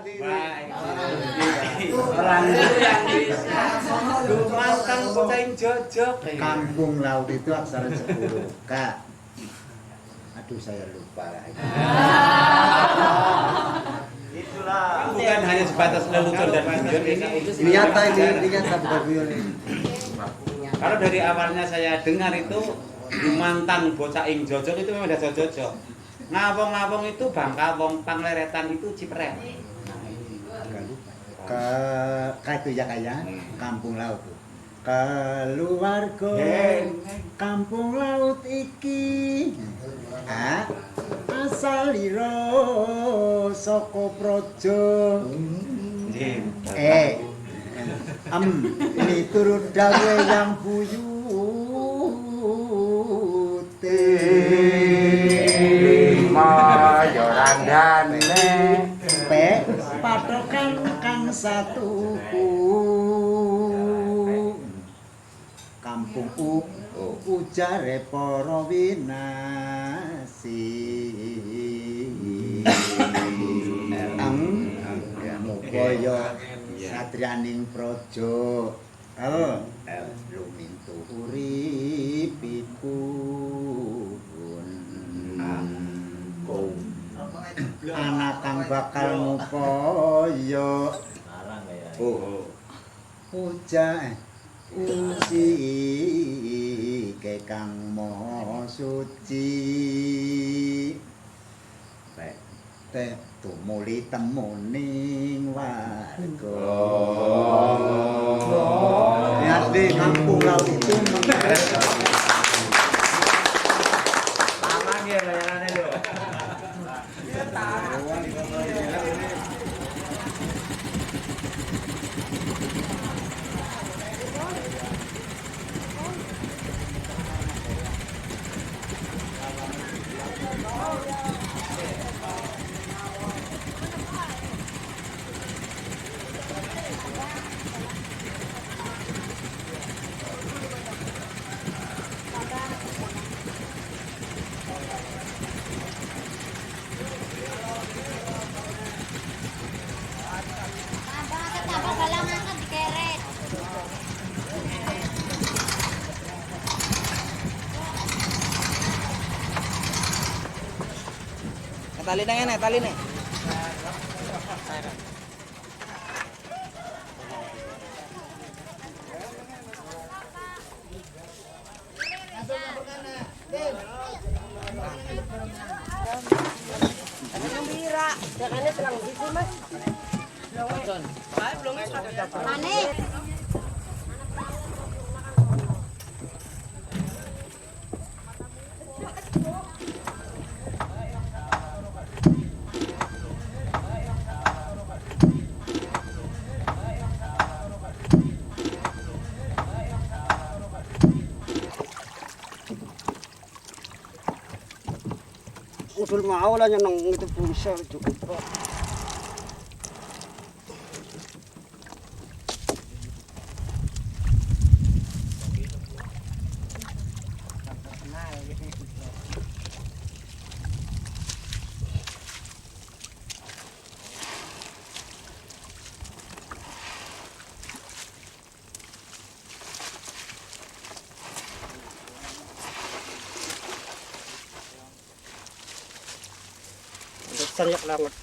Orang itu yang bisa lumantang bocah jojok. Kampung Laut itu aksara 10. Kak. Aduh saya lupa lagi. Itulah. Bukan hanya sebatas lelucon dan guyon ini. Lihat bukan guyon ini. Kalau dari awalnya saya dengar itu lumantang bocah ing jojok itu memang ada jojok. Ngawong-ngawong itu Bangkawong, Pangleretan itu Cipret. Itu ya kayak Kampung Laut tuh. Keluarga Kampung Laut iki asal ira saka praja ini turut dawe yang buyute Mayorandane patokan kang satu kampung ujare para winasi mupaya satriyaning praja lumintu uripipun anak kang bakal ngupaya uji kekang maha suci teh tumuli temuning warga ya di Kampung Laut itu Tangan ya bayarannya loh. Tali na yan tali na. Anong bira? Dakannya selang gitu mas. Belum. Mana? Usul mau lah yang itu pulsa cukup. Sanyak banget.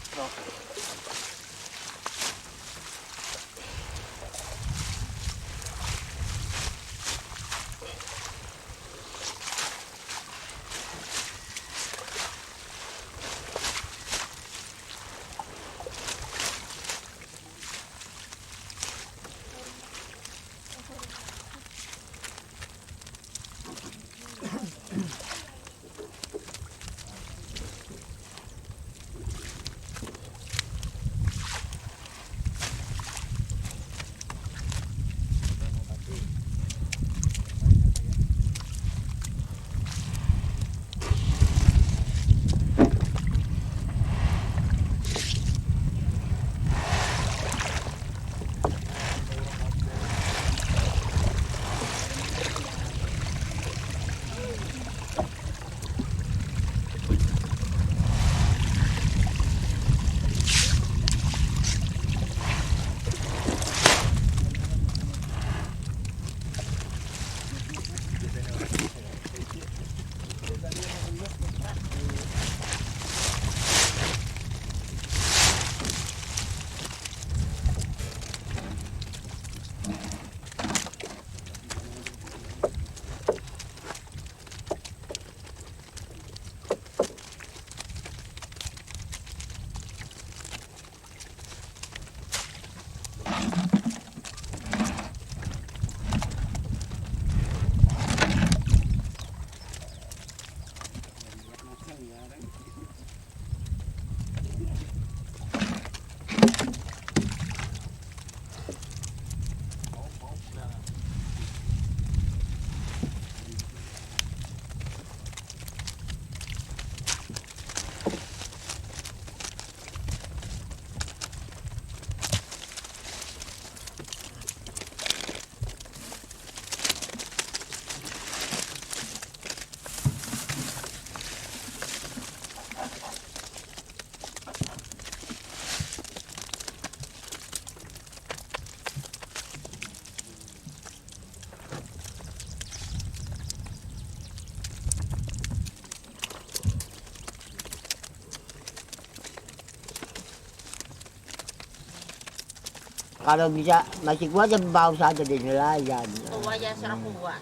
Kalau bisa masih kuat ya bawa saja di nelayan. Kuat ya serah kuat.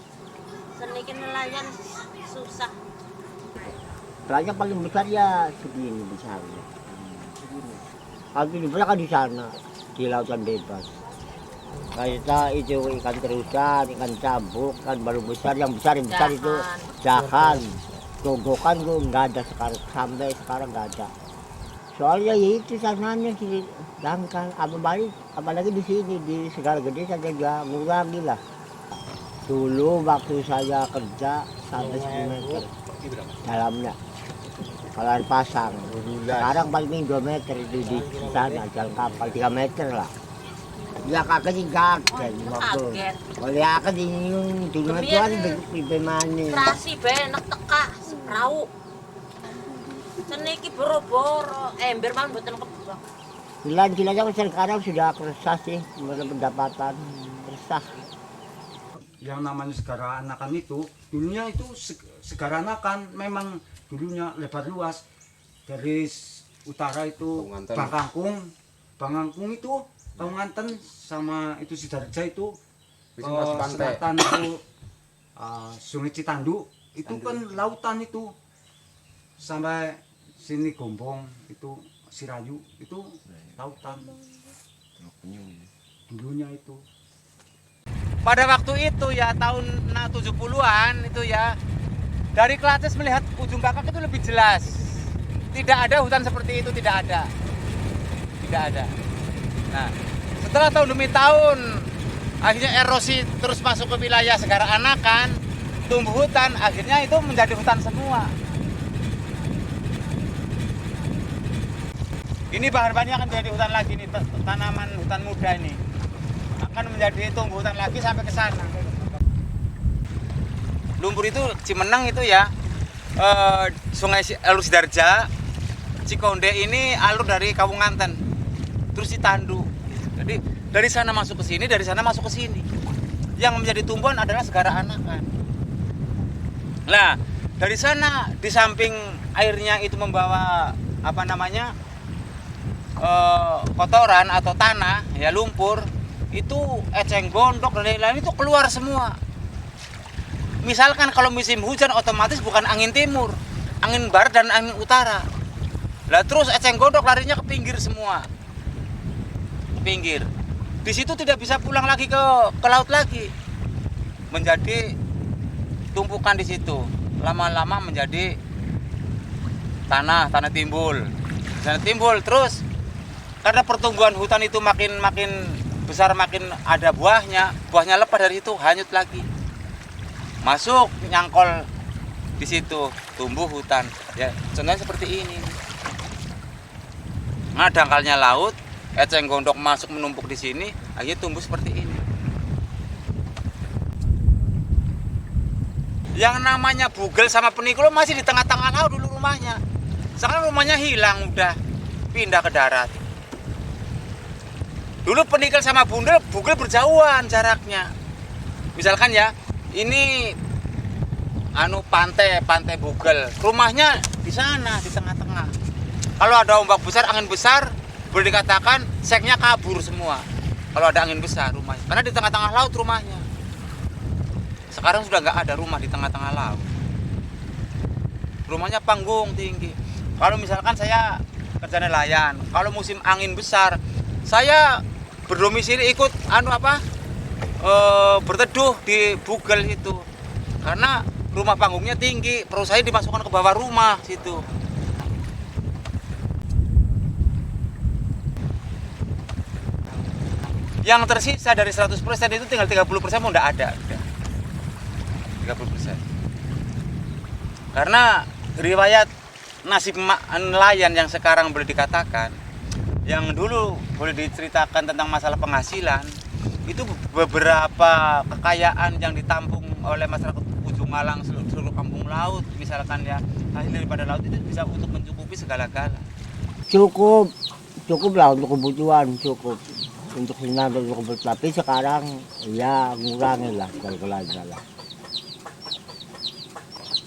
Senikin nelayan susah. Pelajar paling besar ya segini besarnya. Kalau di sebelah kan di sana di lautan bebas. Kita itu ikan terusan, ikan cambuk, kan baru besar yang besar itu jahan, gogokan tuh nggak ada sekarang sampai sekarang nggak ada. Soalnya ya itu sananya di Dangkal, apalagi di sini di Segala Gede saja juga mengurangi lah. Dulu waktu saya kerja sampai 10 meter dalamnya. Kalau air pasang, sekarang paling 2 meter itu di sana jalan kapal 3 meter lah. Ya kakak sih kaget waktu. Oleh kakak di dunia itu ada di mana? Terasi benak teka seprau. Seniki boro-boro, ember man buatan kebak. Kilan-kilannya sekarang sudah keresah sih, pendapatan keresah. Yang namanya Segara Anakan itu, dulunya itu Segara Anakan memang dulunya lebar luas. Dari utara itu Bangangkung itu Kaunganten sama itu Sidarja itu selatan itu Sungai Citandu itu kan lautan itu sampai sini Gombong itu Sirayu itu lautan dulunya itu. Pada waktu itu ya tahun 70-an itu ya, dari Klates melihat ujung kakak itu lebih jelas. Tidak ada hutan seperti itu, tidak ada. Nah, setelah tahun demi tahun akhirnya erosi terus masuk ke wilayah Segara Anakan, tumbuh hutan, akhirnya itu menjadi hutan semua. Ini bahan-bahannya akan menjadi hutan lagi nih, tanaman hutan muda ini akan menjadi tumbuh hutan lagi sampai ke sana. Lumpur itu Cimeneng itu ya, Sungai Alur Sidarja, Cikonde ini alur dari Kaunganten, terus Citandu. Jadi dari sana masuk ke sini, dari sana masuk ke sini. Yang menjadi tumbuhan adalah Segara Anakan. Nah, dari sana di samping airnya itu membawa apa namanya? Kotoran atau tanah, ya lumpur, itu eceng gondok dan lain-lain itu keluar semua. Misalkan kalau musim hujan otomatis bukan angin timur, angin barat dan angin utara. Lah terus eceng gondok larinya ke pinggir semua. Ke pinggir. Di situ tidak bisa pulang lagi ke laut lagi. Menjadi tumpukan di situ. Lama-lama menjadi tanah timbul. Tanah timbul terus karena pertumbuhan hutan itu makin besar, makin ada buahnya lepas dari itu hanyut lagi. Masuk nyangkol di situ, tumbuh hutan. Ya, contohnya seperti ini. Nah, dangkalnya laut, eceng gondok masuk menumpuk di sini, akhirnya tumbuh seperti ini. Yang namanya bugel sama penikulo masih di tengah-tengah laut dulu rumahnya. Sekarang rumahnya hilang, udah pindah ke darat. Dulu penikel sama bugel berjauhan jaraknya. Misalkan ya, ini pantai bugel, rumahnya di sana di tengah-tengah. Kalau ada ombak besar, angin besar, boleh dikatakan seknya kabur semua. Kalau ada angin besar rumahnya, karena di tengah-tengah laut rumahnya. Sekarang sudah nggak ada rumah di tengah-tengah laut. Rumahnya panggung tinggi. Kalau misalkan saya kerja nelayan, kalau musim angin besar, saya berdomisili ikut berteduh di bugel itu. Karena rumah panggungnya tinggi, perut saya dimasukkan ke bawah rumah situ. Yang tersisa dari 100% itu tinggal 30% pun udah ada. Udah. 30%. Karena riwayat nasib nelayan yang sekarang boleh dikatakan, yang dulu boleh diceritakan tentang masalah penghasilan, itu beberapa kekayaan yang ditampung oleh masyarakat Ujung Malang, seluruh kampung laut, misalkan ya, hasil daripada laut itu bisa untuk mencukupi segala-gala. Cukup lah untuk kebutuhan, cukup untuk senang dan untuk tapi sekarang ya ngurangi lah segala-galanya lah.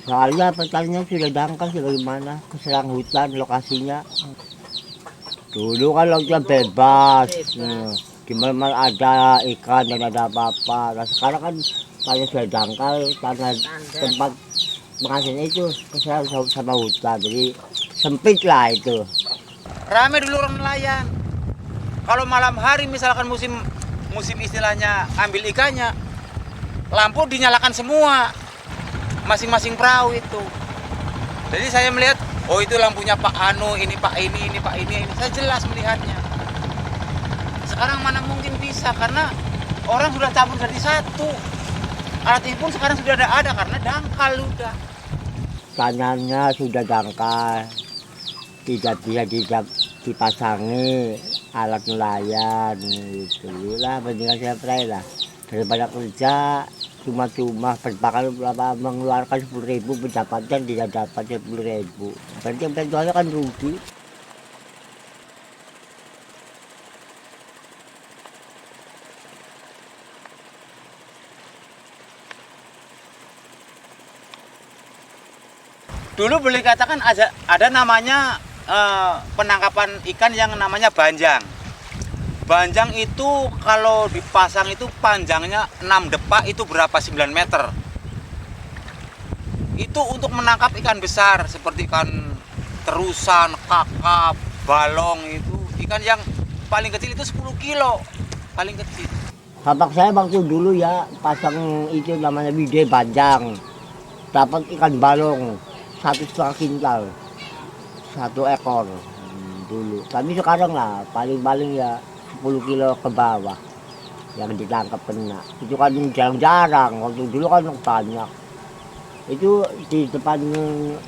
Soalnya pertanian sudah dangkal sebagaimana keserang hutan lokasinya. Dulu kan lautnya bebas. Gimana ada ikan dan ada apa-apa. Nah, sekarang kan tanah sudah dangkal, tanah tempat menghasilnya itu keserang sama hutan. Jadi sempit lah itu. Rame dulu orang nelayan. Kalau malam hari misalkan musim istilahnya ambil ikannya, lampu dinyalakan semua, masing-masing perahu itu. Jadi saya melihat, oh itu lampunya Pak Anu, ini Pak ini Pak ini. Saya jelas melihatnya. Sekarang mana mungkin bisa, karena orang sudah campur jadi satu. Alat ini pun sekarang sudah ada karena dangkal udah. Tanahnya sudah dangkal, tidak bisa dipasangi alat nelayan gitu lah, mendingan saya pray lah daripada kerja cuma-cuma berpakaian mengeluarkan 10.000 pendapatan tidak dapat 10.000, berarti penjualnya kan rugi. Dulu boleh dikatakan ada namanya penangkapan ikan yang namanya banjang. Banjang itu kalau dipasang itu panjangnya 6 depak, itu berapa? 9 meter. Itu untuk menangkap ikan besar seperti ikan terusan, kakap, balong itu. Ikan yang paling kecil itu 10 kilo, paling kecil. Bapak saya waktu dulu ya pasang itu namanya bide banjang. Dapat ikan balong 1,5 kintal. 1 ekor dulu. Tapi sekarang lah paling-paling ya 10 kilo ke bawah yang ditangkap kena. Itu kan jarang-jarang, waktu dulu kan banyak. Itu di depan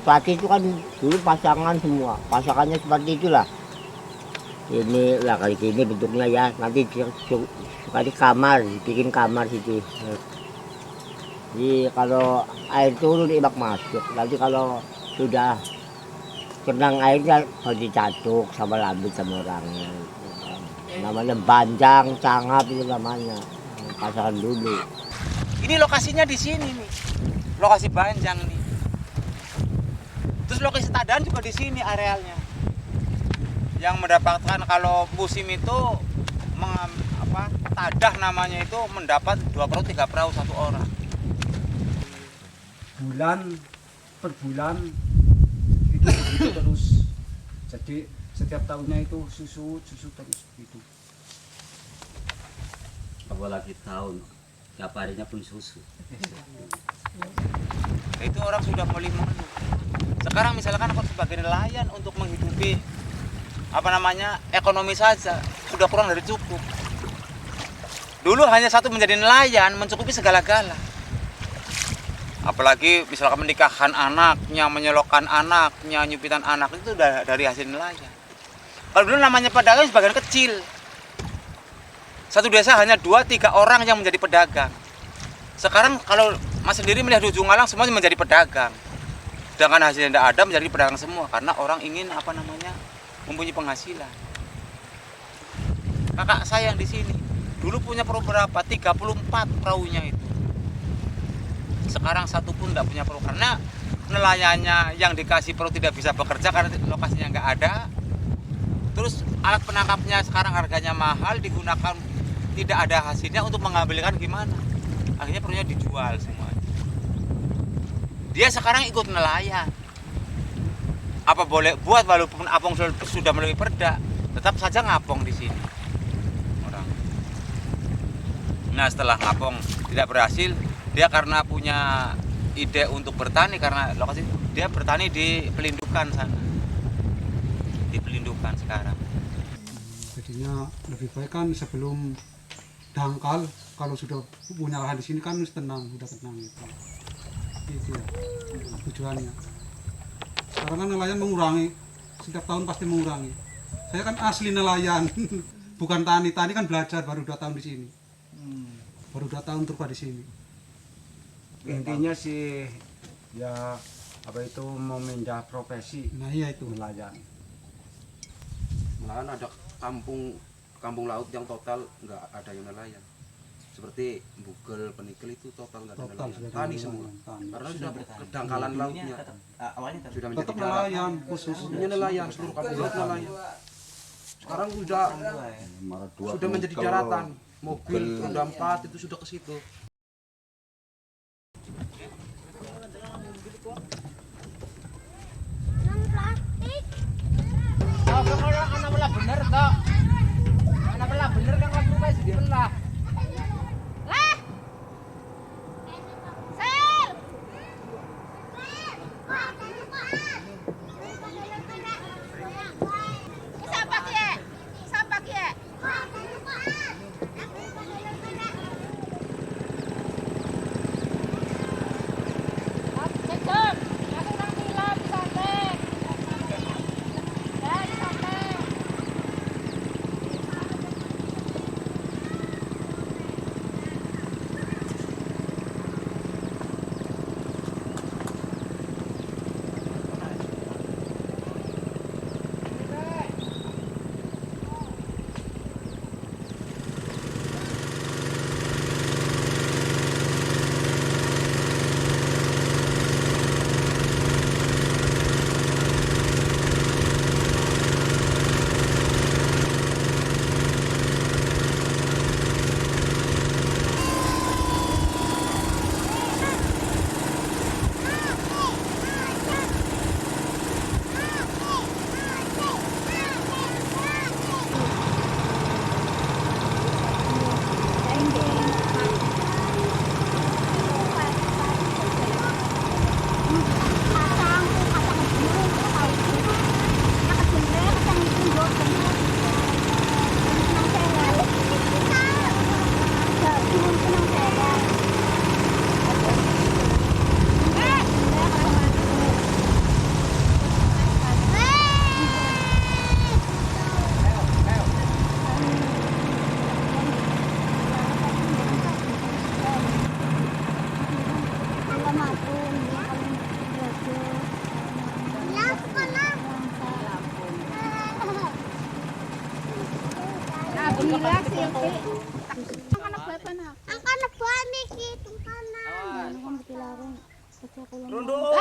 pelatih itu kan dulu pasangan semua. Pasangannya seperti itulah. Ini lah kali ini bentuknya ya. Nanti suka di kamar, bikin kamar situ. Jadi kalau air turun ibak masuk. Nanti kalau sudah kenang airnya harus dicaduk sama lambit sama orangnya. Namanya banjang, cangap itu namanya. Pasangan dulu. Ini lokasinya di sini nih. Lokasi banjang nih. Terus lokasi tadaan juga di sini arealnya. Yang mendapatkan kalau musim itu tadah namanya itu mendapat 2 perahu 3 perahu satu orang. Bulan per bulan itu terus, jadi setiap tahunnya itu susu terus gitu. Apalagi tahun tiap harinya pun susu. Itu orang sudah mulai mengeluh. Sekarang misalkan aku sebagai nelayan untuk menghidupi ekonomi saja sudah kurang dari cukup. Dulu hanya satu menjadi nelayan mencukupi segala-gala. Apalagi misalkan menikahkan anaknya, menyelokkan anaknya, nyupitan anak itu dari hasil nelayan. Kalau dulu namanya pedagang sebagian kecil. Satu desa hanya 2-3 orang yang menjadi pedagang. Sekarang kalau Mas sendiri melihat di Ujung Malang semuanya menjadi pedagang. Sedangkan hasilnya tidak ada, menjadi pedagang semua karena orang ingin mempunyai penghasilan. Kakak saya yang di sini dulu punya perahu berapa? 34 perahunya itu. Sekarang satu pun tidak punya perahu karena nelayannya yang dikasih perahu tidak bisa bekerja karena lokasinya nggak ada. Terus alat penangkapnya sekarang harganya mahal, digunakan tidak ada hasilnya, untuk mengambilkan gimana? Akhirnya perahunya dijual semua. Dia sekarang ikut nelayan. Apa boleh buat walaupun Apong sudah melalui perda, tetap saja ngapong di sini orang. Nah setelah ngapong tidak berhasil, dia karena punya ide untuk bertani karena lokasi dia bertani di Pelindukan sana, di Pelindukan sekarang. Jadinya lebih baik kan sebelum dangkal, kalau sudah punya lahan di sini kan harus tenang, udah tenang gitu. Itu ya tujuannya. Sekarang kan nelayan mengurangi, setiap tahun pasti mengurangi. Saya kan asli nelayan, bukan tani. Tani kan belajar baru 2 tahun di sini. Baru 2 tahun terus di sini. Intinya sih ya apa itu memindah profesi Nah iya itu. nelayan. Malahan ada kampung laut yang total nggak ada yang nelayan. Seperti Bugel, Penikel itu total nggak ada Total nelayan. sudah Tani nelayan, semua. tani. Karena sudah kedangkalan lautnya. Sudah menjadi Tetap darat. nelayan khusus. Seluruhnya nelayan, seluruh kampung laut nelayan. Sekarang sudah menjadi daratan. Mobil roda 4 itu sudah ke situ. Anak belah bener toh. Anak belah bener kan kamu wis dibelah.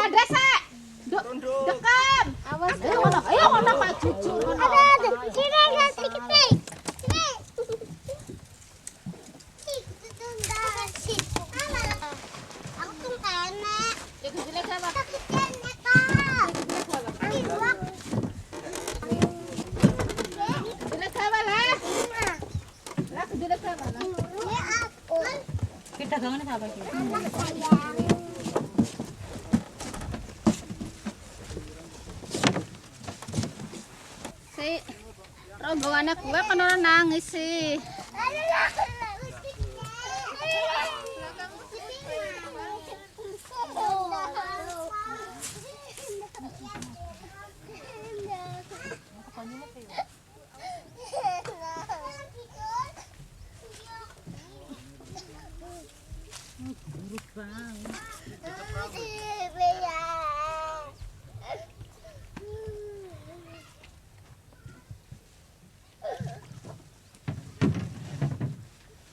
Ada sek. Dekam. Awas. Ayo ngono Pak jujur ngono. Ada. Sini ya sedikit. Sini. Aku tuh enak. Iku jelek apa? Aku enak kok. Jelek apa lah? Lah jelek apa lah? Ya aku. Kita dagangan apa iki? Anak sayang. Si rombongannya gue kan orang nangis sih.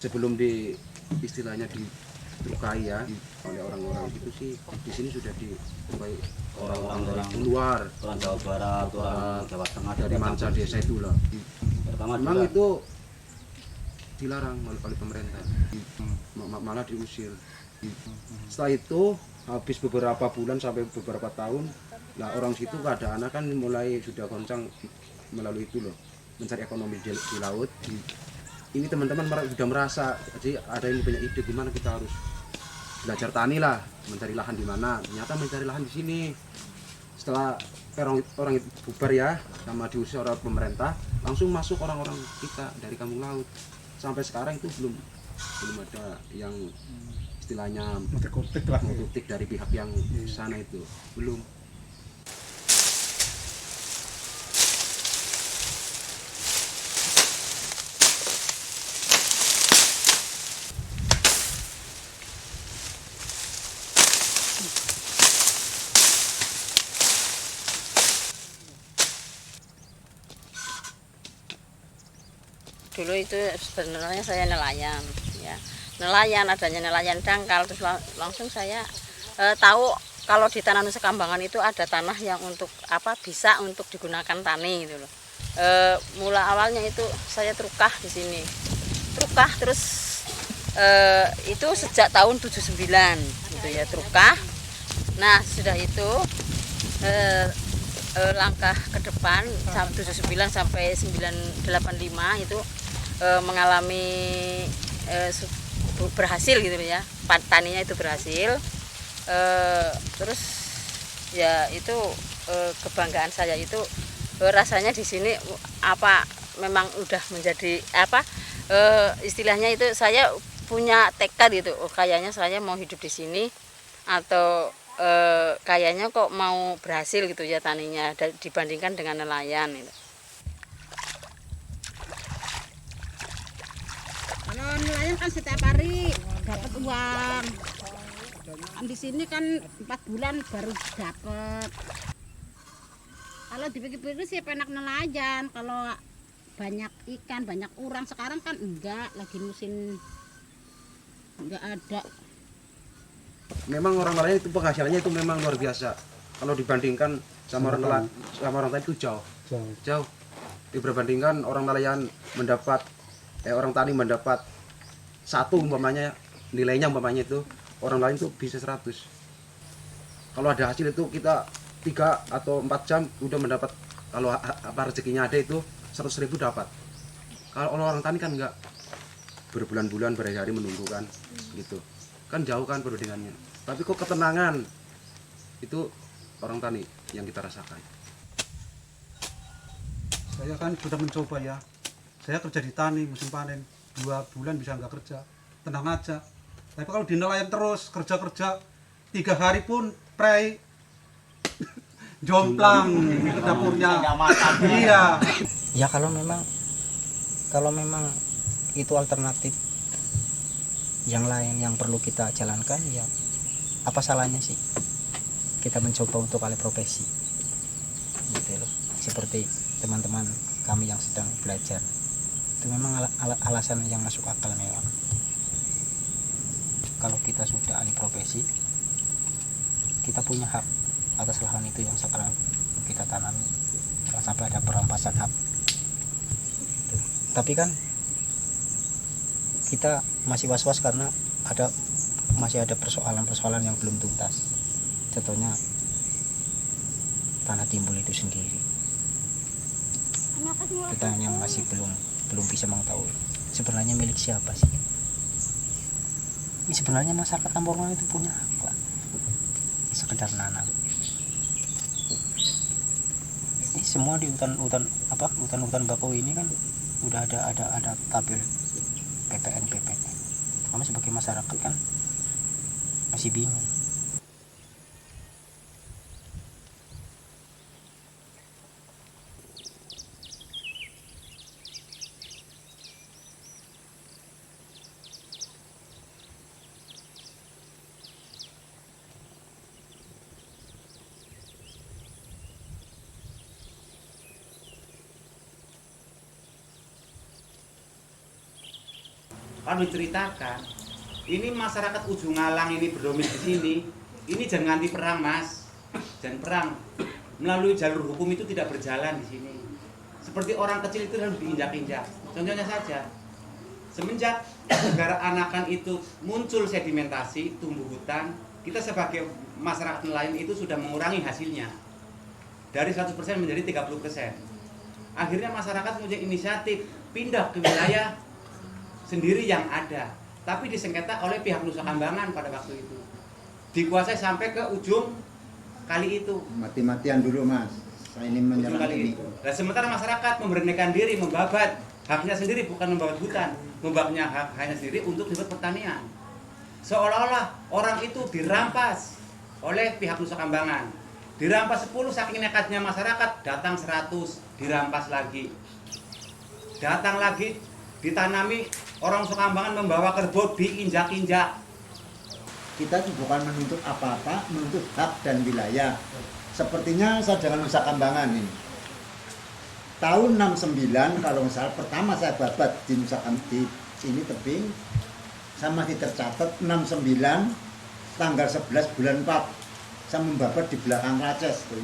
Sebelum istilahnya diterukai ya oleh orang-orang itu sih di sini sudah diterukai orang-orang dari luar, orang Jawa Barat, orang Jawa Tengah, dari manca desa itulah. pertama Memang juga itu dilarang oleh pemerintah, malah diusir. Setelah itu habis beberapa bulan sampai beberapa tahun, lah orang situ keadaannya kan mulai sudah goncang melalui itu loh, mencari ekonomi di laut. ini teman-teman sudah merasa, jadi ada yang punya ide gimana kita harus belajar tani lah, mencari lahan di mana. Ternyata mencari lahan di sini. Setelah orang itu bubar ya, sama diusir oleh pemerintah, langsung masuk orang-orang kita dari Kampung Laut. Sampai sekarang itu belum ada yang istilahnya mengkritik dari pihak yang sana itu, belum. Dulu itu sebenarnya saya nelayan, ya. Adanya nelayan dangkal, terus langsung saya tahu kalau di Tanah Nusa Kambangan itu ada tanah yang untuk bisa untuk digunakan tani gitu loh. Mula awalnya itu saya trukah di sini. Trukah terus itu sejak tahun 79 gitu ya, trukah. Nah, sudah itu langkah ke depan 79 sampai 985 itu mengalami berhasil gitu ya, taninya itu berhasil. Terus ya itu kebanggaan saya itu rasanya di sini memang udah menjadi istilahnya itu saya punya tekad gitu, kayaknya saya mau hidup di sini atau kayaknya kok mau berhasil gitu ya taninya dibandingkan dengan nelayan gitu. Kalau nelayan kan setiap hari dapat uang. Kan di sini kan 4 bulan baru dapat. Kalau dipikir-pikir sih enak nelayan. Kalau banyak ikan, banyak urang, sekarang kan enggak, lagi musim enggak ada. Memang orang nelayan itu penghasilannya itu memang luar biasa. Kalau dibandingkan sama orang tani itu jauh. Dibandingkan orang nelayan mendapat orang tani mendapat 1 umpamanya, nilainya umpamanya itu orang lain tuh bisa 100. Kalau ada hasil itu kita 3 atau 4 jam udah mendapat, kalau rezekinya ada itu 100.000 dapat. Kalau orang tani kan enggak, berbulan-bulan berhari-hari menunggu kan gitu. Kan jauh kan perbandingannya. Tapi kok ketenangan itu orang tani yang kita rasakan. Saya kan sudah mencoba ya. Saya kerja di tani musim panen 2 bulan bisa nggak kerja, tenang aja. Tapi kalau di nelayan terus kerja 3 hari pun prei jomplang ke dapurnya. Iya. Ya kalau memang itu alternatif yang lain yang perlu kita jalankan, ya apa salahnya sih kita mencoba untuk alih profesi gitu loh. Seperti teman-teman kami yang sedang belajar, itu memang alasan yang masuk akal memang. Kalau kita sudah alih profesi, kita punya hak atas lahan itu yang sekarang kita tanami. Jangan sampai ada perampasan hak. Tapi kan kita masih was-was karena masih ada persoalan-persoalan yang belum tuntas. Contohnya tanah timbul itu sendiri. Kita yang masih belum bisa mengetahui sebenarnya milik siapa sih. Ini sebenarnya masyarakat Tamborngan itu punya hak lah, sekedar nanam. Ini semua di hutan bakau ini kan udah ada tabel PPN. Kami sebagai masyarakat kan masih bingung. Kan diceritakan, ini masyarakat Ujung Alang ini berdomisili di sini, ini jangan anti perang mas, jangan perang. Melalui jalur hukum itu tidak berjalan di sini. Seperti orang kecil itu harus diinjak-injak. Contohnya saja, semenjak negara anakan itu muncul sedimentasi, tumbuh hutan, kita sebagai masyarakat nelayan itu sudah mengurangi hasilnya dari 100% menjadi 30%. Akhirnya masyarakat punya inisiatif pindah ke wilayah sendiri yang ada, tapi disengketa oleh pihak Nusa Kambangan pada waktu itu. Dikuasai sampai ke ujung kali itu. Mati-matian dulu Mas. Saya ini Ujung menyerang kali ini. itu. Dan sementara masyarakat memberanikan diri membabat haknya sendiri, bukan membabat hutan, membabatnya haknya sendiri untuk hidup pertanian. Seolah-olah orang itu dirampas oleh pihak Nusa Kambangan. Dirampas 10, saking nekatnya masyarakat, datang 100, dirampas lagi. Datang lagi, ditanami, orang Nusa Kambangan membawa kerbau, diinjak-injak. Kita itu bukan menuntut apa-apa, menuntut hak dan wilayah. Sepertinya saya dengan Nusa Kambangan ini. Tahun 69 kalau misalnya pertama saya babat di Nusa Kambangan di sini tebing, saya masih tercatat 69 tanggal 11 bulan 4 saya membabat di belakang Races tuh.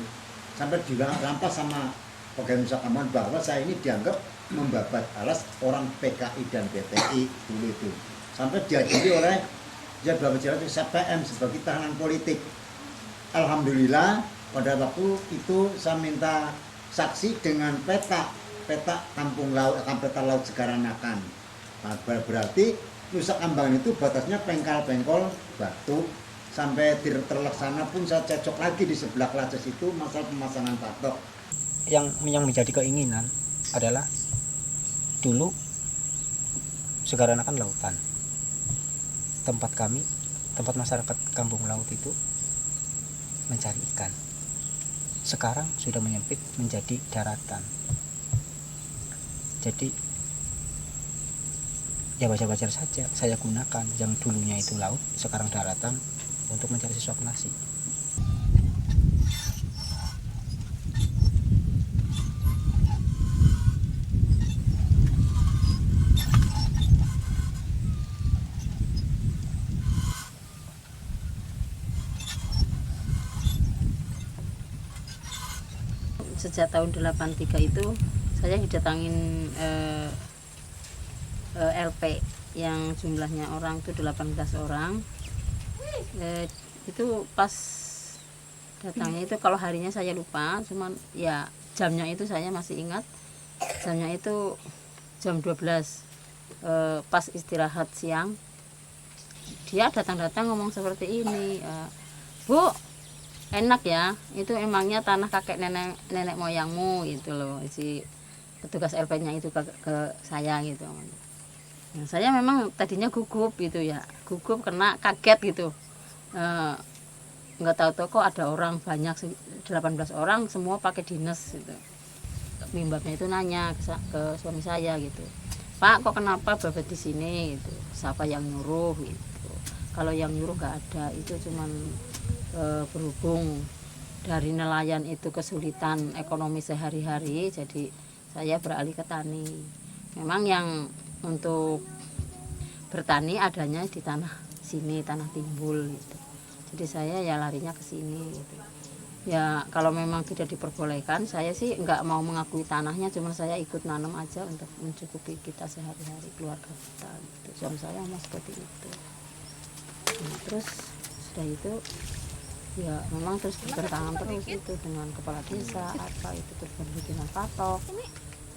Sampai dirampas sama pegawai Nusa Kambangan bahwa saya ini dianggap membabat alas orang PKI dan BTI dulu itu. Sampai diadili oleh Jabatan CPM sebagai tahanan politik. Alhamdulillah pada waktu itu saya minta saksi dengan peta kampung laut, peta laut Segaranakan. Nah, berarti Nusa Kambangan itu batasnya pengkal-pengkol batu sampai terlaksana pun saya cocok lagi di sebelah Races itu masalah pemasangan patok. Yang menjadi keinginan adalah dulu Segaranakan lautan. Tempat masyarakat kampung laut itu mencari ikan. Sekarang sudah menyempit menjadi daratan. Jadi ya wajar-wajar saja saya gunakan yang dulunya itu laut, sekarang daratan untuk mencari sesuap nasi. Sejak tahun 83 itu saya didatangin LP yang jumlahnya orang itu 18 orang. Itu pas datangnya itu kalau harinya saya lupa, cuman ya jamnya itu saya masih ingat. Jamnya itu jam 12 pas istirahat siang. Dia datang-datang ngomong seperti ini, Bu, enak ya, itu emangnya tanah kakek nenek moyangmu gitu loh, si petugas LP-nya itu ke saya gitu. Nah, saya memang tadinya gugup gitu ya, gugup kena kaget gitu, nggak tahu kok ada orang banyak 18 orang semua pakai dinas gitu. Mimbabnya itu nanya ke suami saya gitu, Pak kok kenapa babat di sini gitu, siapa yang nyuruh gitu. Kalau yang nyuruh nggak ada, itu cuman berhubung dari nelayan itu kesulitan ekonomi sehari-hari, jadi saya beralih ke tani. Memang yang untuk bertani adanya di tanah sini, tanah timbul gitu. Jadi saya ya larinya ke sini gitu. Ya kalau memang tidak diperbolehkan, saya sih nggak mau mengakui tanahnya, cuma saya ikut nanam aja untuk mencukupi kita sehari-hari, keluarga kita gitu. Suami saya mau seperti itu. Nah, terus sudah itu ya memang terus bertentangan terus itu dengan kepala desa apa itu, terus berbikinan patok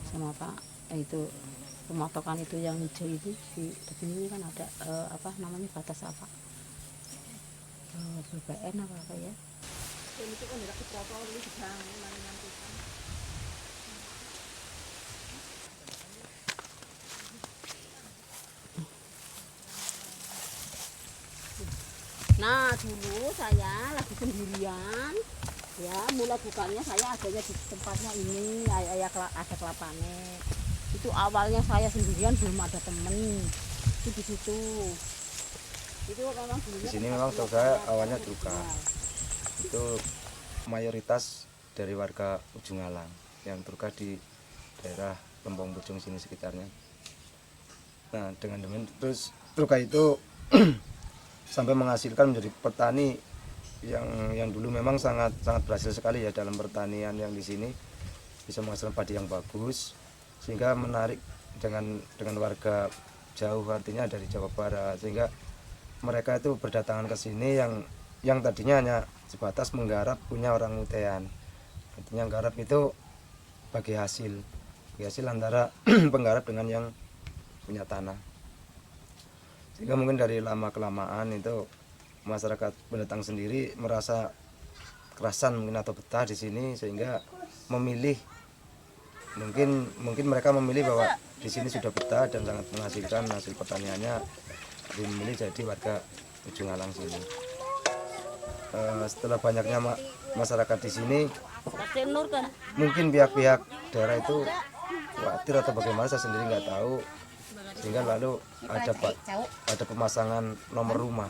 sama Pak itu pematokan itu yang hijau itu di depan ini kan ada apa namanya batas apa BPN apa ya. Nah dulu saya lagi sendirian ya, mulai bukannya saya adanya di tempatnya ini ada kelapanya. Itu awalnya saya sendirian, belum ada temen itu di situ. Itu memang Di sini memang saya awalnya duka. Itu mayoritas dari warga Ujung Alang yang turka di daerah Lempong Bojong sini sekitarnya. Nah dengan demikian terus turka itu sampai menghasilkan menjadi petani yang dulu memang sangat berhasil sekali ya dalam pertanian yang di sini, bisa menghasilkan padi yang bagus sehingga menarik dengan warga jauh, artinya dari Jawa Barat, sehingga mereka itu berdatangan ke sini yang tadinya hanya sebatas menggarap punya orang Mutean. Artinya garap itu bagi hasil antara penggarap dengan yang punya tanah. Sehingga mungkin dari lama kelamaan itu masyarakat pendatang sendiri merasa kerasan mungkin atau betah di sini, sehingga memilih, mungkin mereka memilih bahwa di sini sudah betah dan sangat menghasilkan hasil pertaniannya, lebih memilih jadi warga Ujung Alang sini. Setelah banyaknya masyarakat di sini, mungkin pihak-pihak daerah itu khawatir atau bagaimana, saya sendiri nggak tahu, sehingga lalu ada pemasangan nomor rumah.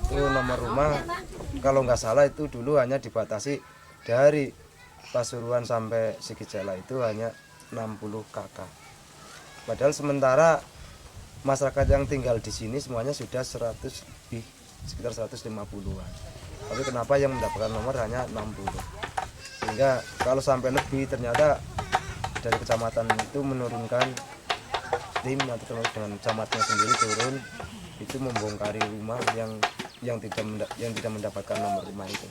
Itu nomor rumah kalau nggak salah itu dulu hanya dibatasi dari Pasuruan sampai Sikijala itu hanya 60 kakak. Padahal sementara masyarakat yang tinggal di sini semuanya sudah 100 lebih, sekitar 150-an. Tapi kenapa yang mendapatkan nomor hanya 60? Sehingga kalau sampai lebih, ternyata dari kecamatan itu menurunkan tim atau dengan camatnya sendiri turun, itu membongkari rumah yang tidak mendapatkan nomor rumah itu.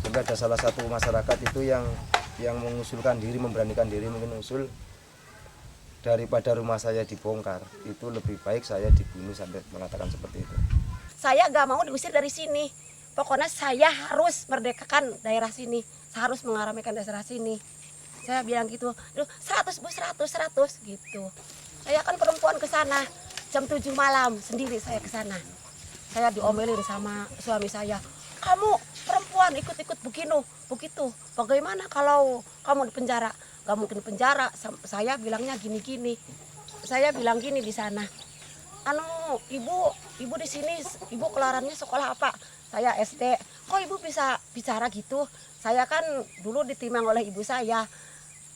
Sehingga ada salah satu masyarakat itu yang mengusulkan diri, memberanikan diri mungkin usul, daripada rumah saya dibongkar, itu lebih baik saya dibunuh, sampai mengatakan seperti itu. Saya gak mau diusir dari sini. Pokoknya saya harus merdekakan daerah sini. Saya harus mengaramaikan daerah sini. Saya bilang gitu, 100 Bu, 100 gitu. Saya kan perempuan ke sana jam 7 malam sendiri saya ke sana. Saya diomelin sama suami saya. Kamu perempuan ikut-ikut begitu. Bagaimana kalau kamu di penjara? Gak mungkin penjara. Saya bilangnya gini-gini. Saya bilang gini di sana. Ibu di sini, ibu kelarannya sekolah apa? Saya SD. Kok ibu bisa bicara gitu? Saya kan dulu ditimang oleh ibu saya.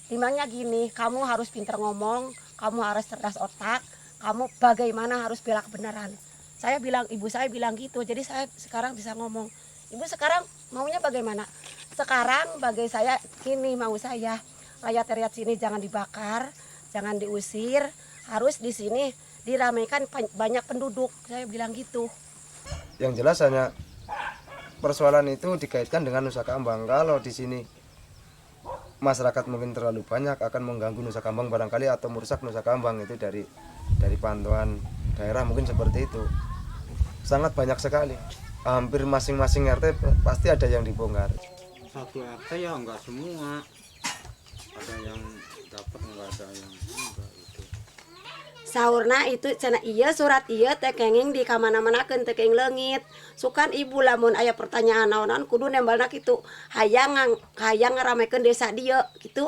Timangnya gini, kamu harus pintar ngomong, kamu harus cerdas otak, kamu bagaimana harus bela kebenaran. Saya bilang, ibu saya bilang gitu, jadi saya sekarang bisa ngomong. Ibu sekarang maunya bagaimana? Sekarang bagi saya gini mau saya, rakyat-rakyat sini jangan dibakar, jangan diusir, harus di sini diramaikan banyak penduduk. Saya bilang gitu. Yang jelas hanya persoalan itu dikaitkan dengan Nusa Kambang. Kalau di sini masyarakat mungkin terlalu banyak akan mengganggu Nusa Kambang barangkali atau merusak Nusa Kambang, itu dari pantauan daerah mungkin seperti itu. Sangat banyak sekali. Hampir masing-masing RT pasti ada yang dibongkar. Satu RT ya enggak semua. Ada yang dapat, enggak ada yang enggak itu. Sahurna itu cenah iya surat iya teh kenging di kamana-manakeun teh kenging leungit. Sukan ibu lamun aya pertanyaan naonan kudu nembalna kitu. Hayang ngaramekeun desa dieu kitu.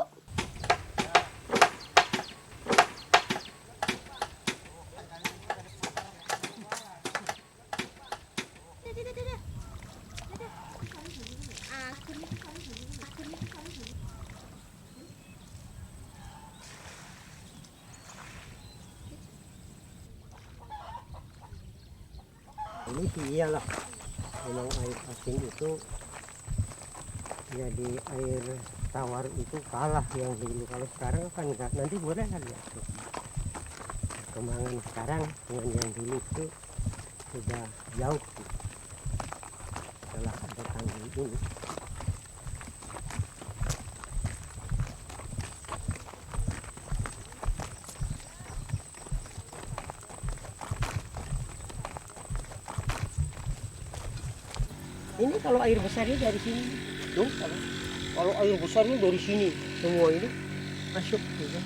Ini sih iyalah, memang air asin itu jadi air tawar itu kalah yang dulu. Kalau sekarang kan enggak, nanti boleh kan ya tuh. Perkembangan sekarang dengan yang dulu itu sudah jauh setelah ada tanggul ini. Ini kalau air besarnya dari sini, tuh kalau air besarnya dari sini, semua ini masuk gitu.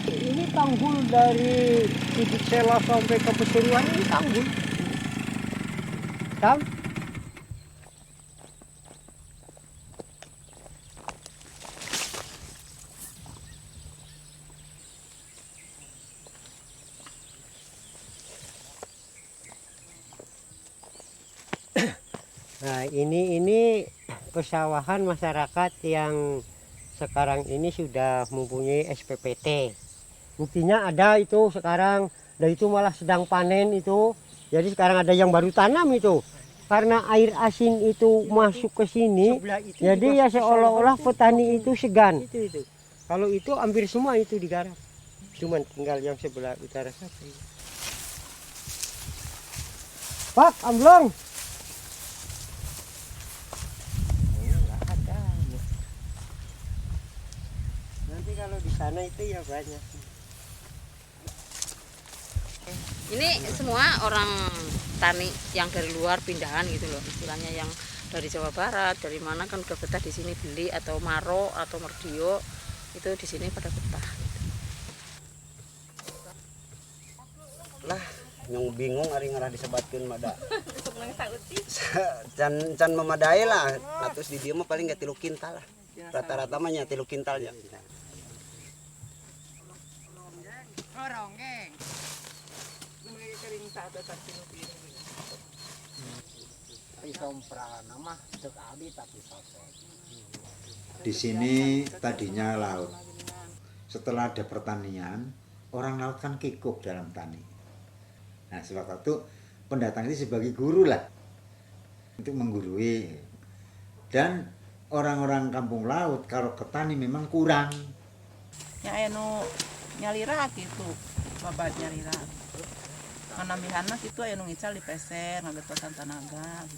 Ini tanggul dari Sikijala sampai ke Pasuruan, ini tanggul. Nah, ini pesawahan masyarakat yang sekarang ini sudah mempunyai SPPT. Buktinya ada itu sekarang, dan itu malah sedang panen itu. Jadi sekarang ada yang baru tanam itu. Karena air asin itu masuk ke sini, jadi ya seolah-olah petani itu segan. Itu. Kalau itu hampir semua itu digarap. Cuman tinggal yang sebelah utara saja. Pak, amblong. Nanti kalau di sana itu ya banyak. Ini semua orang tani yang dari luar pindahan gitu loh, istilahnya yang dari Jawa Barat, dari mana kan udah betah di sini beli, atau Maro atau Merdio itu di sini pada betah. Lah, yang bingung hari ngarah disebatkeun mada. Can memadai lah, atus di dia mah paling gak 3 kintal lah. Rata-rata mah nya 3 kintalnya. Di sini tadinya laut. Setelah ada pertanian, orang laut kan kikuk dalam tani. Nah, sebab itu pendatang itu sebagai guru lah untuk menggurui. Dan orang-orang kampung laut kalau ke tani memang kurang. Ya anu nyalira gitu, babat nyalira. Manamihana gitu anu ngical di peser, ngagetosan tanaga.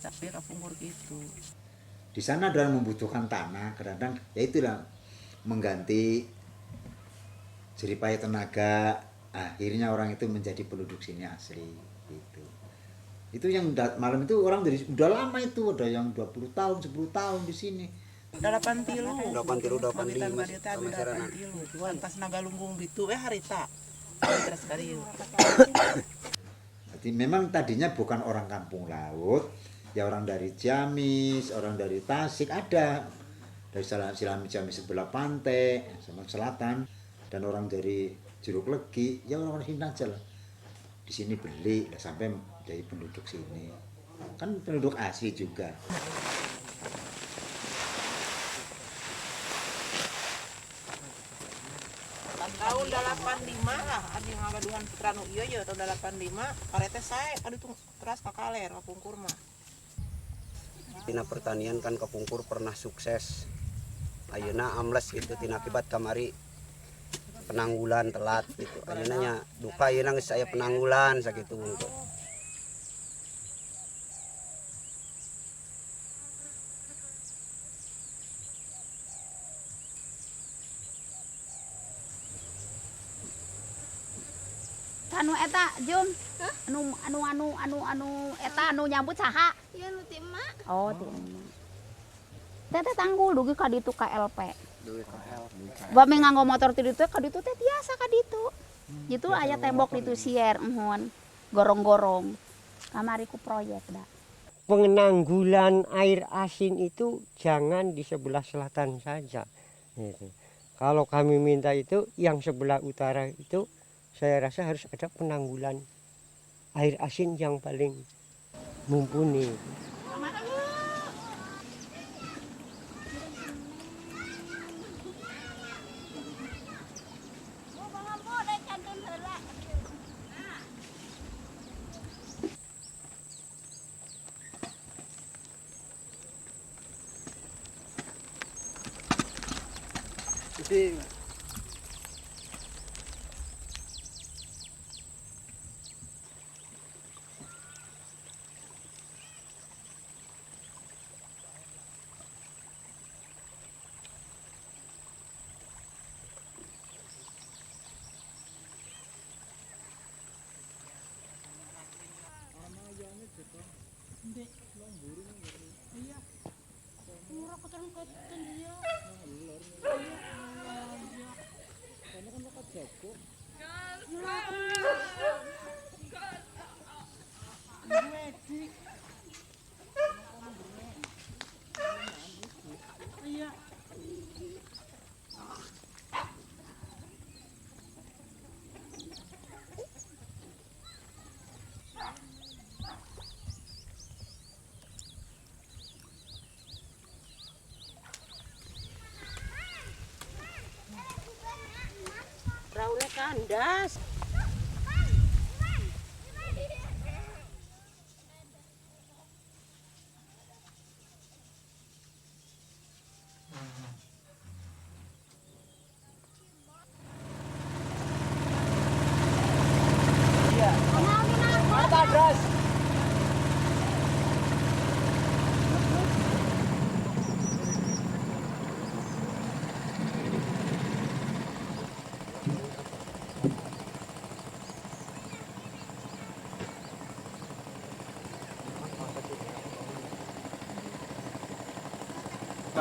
Tapi kapungkur gitu. Di sana adalah membutuhkan tanah, kadang ya itulah mengganti jeripaya tenaga, akhirnya orang itu menjadi penduduk sini asli gitu. Itu yang malam itu orang dari udah lama itu, ada yang 20 tahun, 10 tahun di sini. 8 tilu. 8 tilu, 8 Mabitan badita 8 tilu. Pas Nagalunggung bitu harita. Terus sekali. Jadi memang tadinya bukan orang kampung laut, ya orang dari Ciamis, orang dari Tasik ada. Dari Ciamis sebelah pantai, sama selatan, dan orang dari Jeruk Legi, ya orang-orang sini aja lah. Di sini beli, sampai jadi penduduk sini. Kan penduduk asli juga. Tahun 85 lah, ada yang ngagaduhan putranu iya ya tahun 85, karete saya kali itu teras kakaler kapungkur mah. Tina pertanian kan kapungkur pernah sukses. Ayeuna ambles gitu tina akibat kamari penanggulan telat gitu. Ayeuna nya duka ayeuna geus aya penanggulan sakitu untuk. Anu eta Jum, anu eta anu nyambut saha? Iya nu ti emak. Oh, ti emak. Teh tanggul dugi ka ditu KLP. Bame nganggo motor ti ditu ka ditu teh tiasa ka ditu. Gitu aya tembok ditu sier uhun. Gorong-gorong. Kamari ku proyek da. Penanggulan air asin itu jangan di sebelah selatan saja. Gitu. Kalau kami minta itu yang sebelah utara itu saya rasa harus ada penanggulan air asin yang paling mumpuni. Jadi perahunya kandas.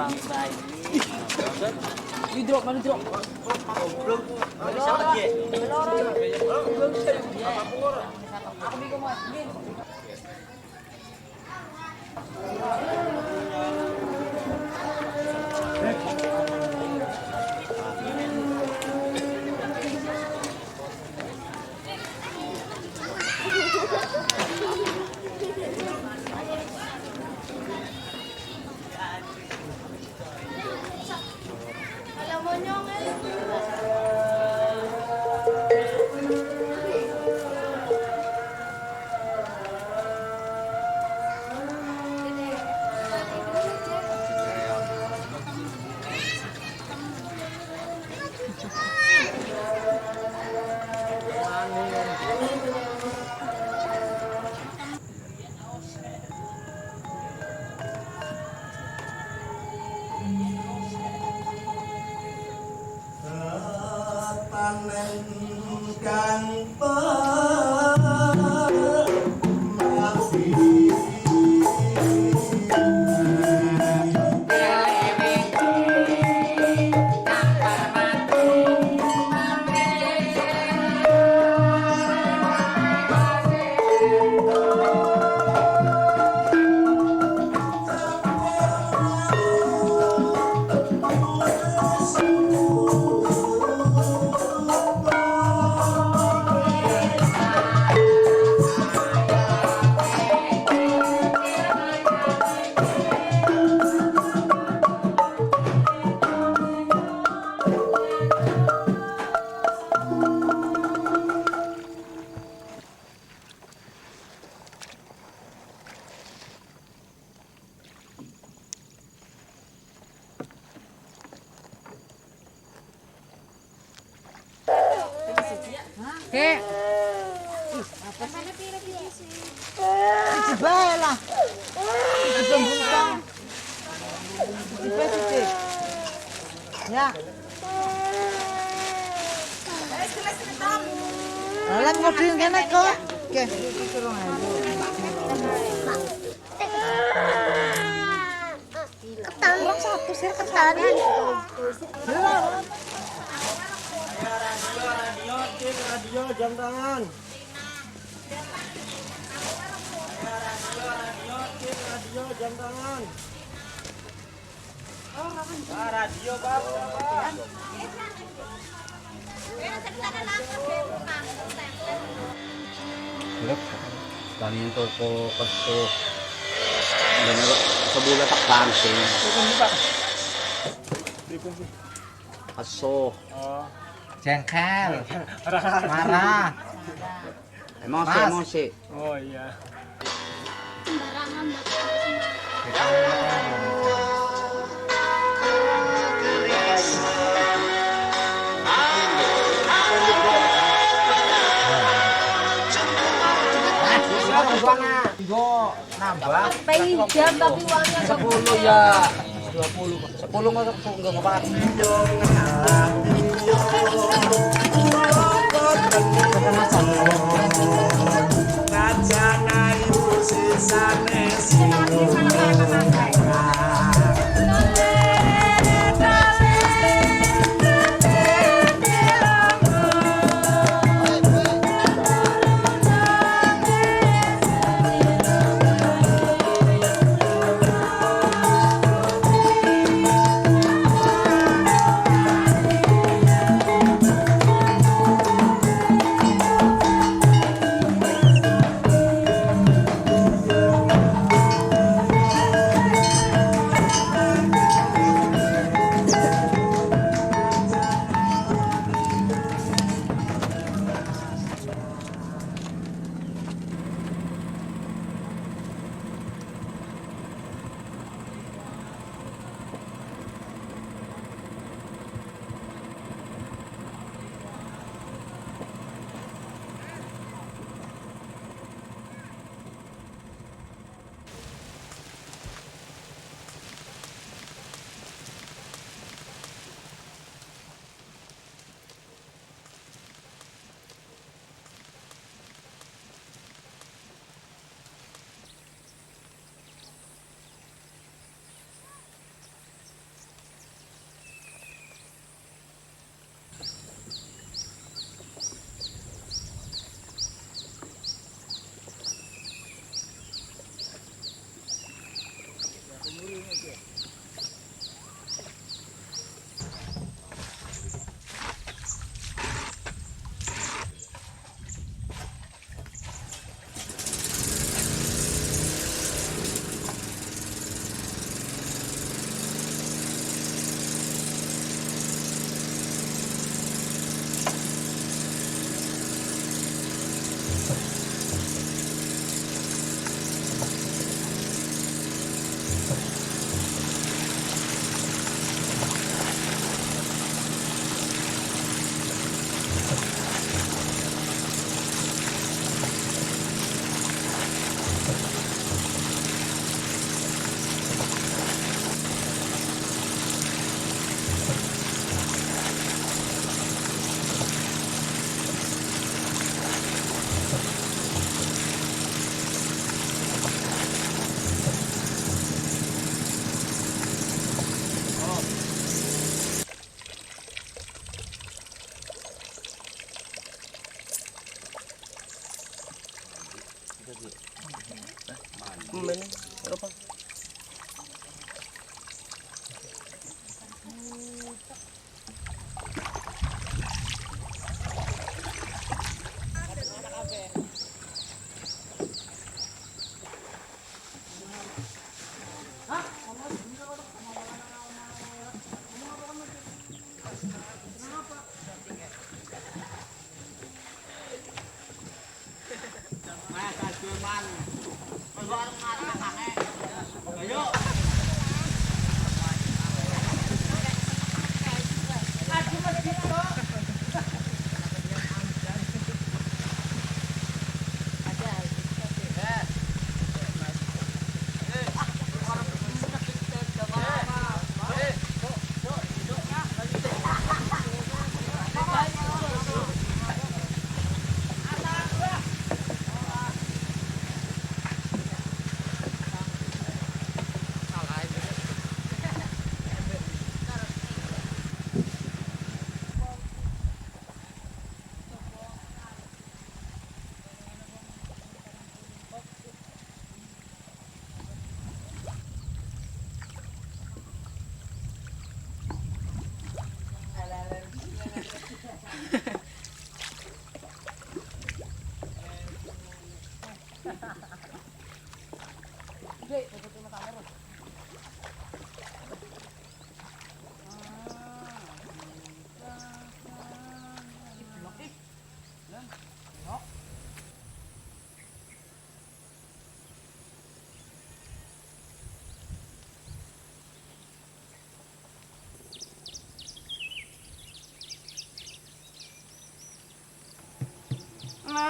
bangsa ini. Ini drop, mana drop? Belum. Siapa lagi? Aku bingung mas. Kek. Apa sana pilih-pilih sih? Sebelah. Ya. Alam mau drink kene kok. Oke. Ketan satu sir ketan. Radio jam tangan. Radio jam tangan. Radio bapak. Kami toko kesto bener sebulan tak banting. Aso. Jengkel, marah, Emosi. Oh iya. Go nambah. Pengen jam tapi uangnya 10 ya. 20. 10 enggak apa-apa.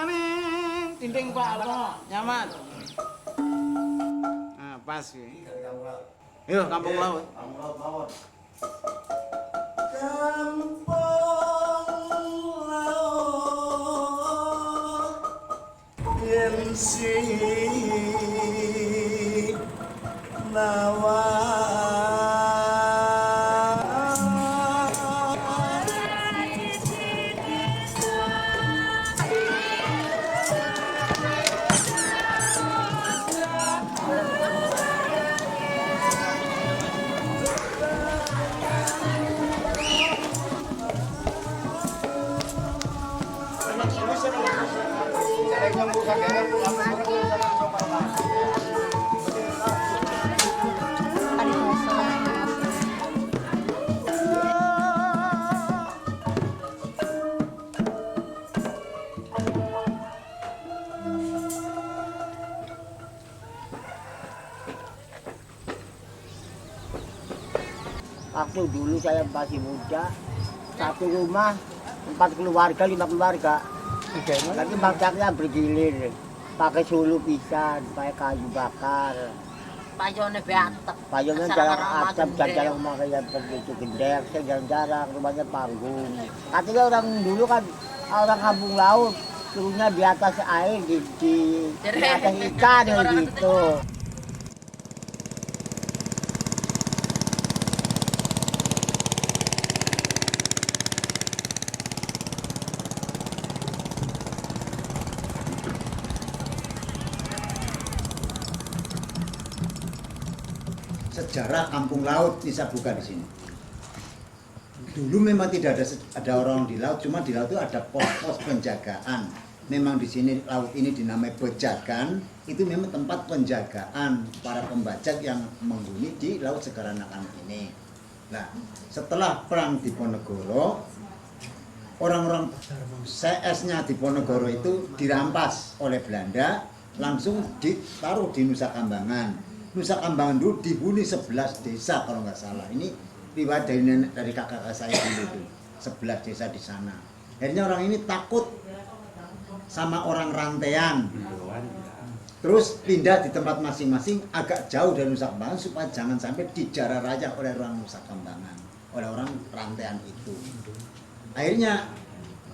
Neng, dinding Pak Alto, nyaman. Nah, pas ya. Yuk, kampung laut. Kampung laut mawon. Waktu dulu saya masih muda, satu rumah 4 keluarga, 5 keluarga. Tapi masaknya bergilir, pakai sulu pisan, pakai kayu bakar. Payone beatep. Payungnya jarang atap, jarang pakai yang begitu gede, saya jarang-jarang, rumahnya panggung. Katanya orang dulu kan, orang kampung laut, turunnya di atas air, di atas ikan gitu. Sejarah kampung laut bisa buka di sini. Dulu memang tidak ada orang di laut, cuma di laut itu ada pos-pos penjagaan. Memang di sini laut ini dinamai Bejagan, itu memang tempat penjagaan para pembajak yang menghuni di laut Segaranakan ini. Nah, setelah perang Diponegoro, orang-orang CS-nya Diponegoro itu dirampas oleh Belanda, langsung ditaruh di Nusa Kambangan. Nusa Kambangan dulu dihuni 11 desa kalau nggak salah. Ini riwayat dari kakak saya dulu itu. 11 desa di sana. Akhirnya orang ini takut sama orang rantean. Terus pindah di tempat masing-masing agak jauh dari Nusa Kambangan supaya jangan sampai dijarah raya oleh orang Nusa Kambangan, oleh orang rantean itu. Akhirnya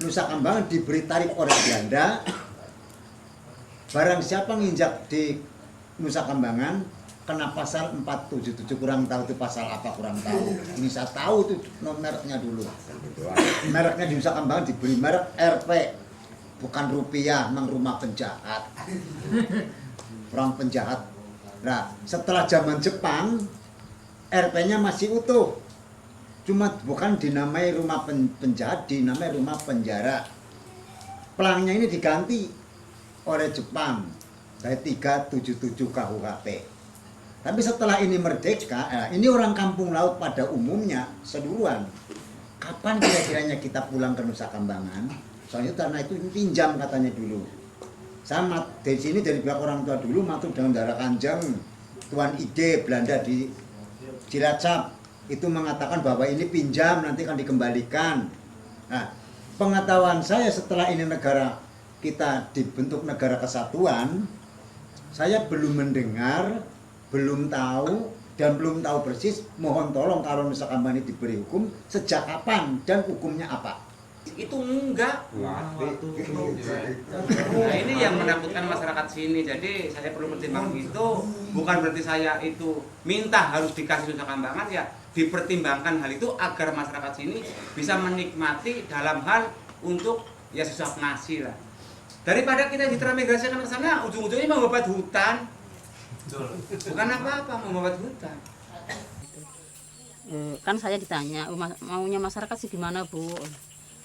Nusa Kambangan diberi tarif oleh Belanda. Barang siapa nginjak di Nusa Kambangan kena pasal 477, kurang tahu itu pasal apa, kurang tahu. Ini saya tahu itu mereknya dulu. Mereknya di Nusa Kambangan diberi merek RP, bukan rupiah, memang rumah penjahat. Orang penjahat. Nah, setelah zaman Jepang, RP-nya masih utuh. Cuma bukan dinamai rumah penjahat, dinamai rumah penjara. Pelangnya ini diganti oleh Jepang dari 377 KUHP. Tapi setelah ini merdeka, ini orang kampung laut pada umumnya seduluan. Kapan kira-kiranya kita pulang ke Nusa Kambangan? Soalnya tanah itu pinjam katanya dulu. dari sini dari pihak orang tua dulu matur dengan darah kanjeng Tuan Ide Belanda di Cilacap itu mengatakan bahwa ini pinjam nanti akan dikembalikan. Nah, pengetahuan saya setelah ini negara kita dibentuk negara kesatuan, saya belum mendengar, belum tahu dan belum tahu persis. Mohon tolong kalau misalkan ini diberi hukum sejak kapan dan hukumnya apa? Itu enggak. Nah, ini yang menakutkan masyarakat sini. Jadi saya perlu pertimbangkan itu, bukan berarti saya itu minta harus dikasih Nusa Kambangan, ya dipertimbangkan hal itu agar masyarakat sini bisa menikmati dalam hal untuk ya sesuap nasi lah. Daripada kita ditransmigrasikan ke sana, ujung-ujungnya membabat hutan. Bukan apa-apa, membabat hutan. Kan saya ditanya, maunya masyarakat sih gimana, Bu?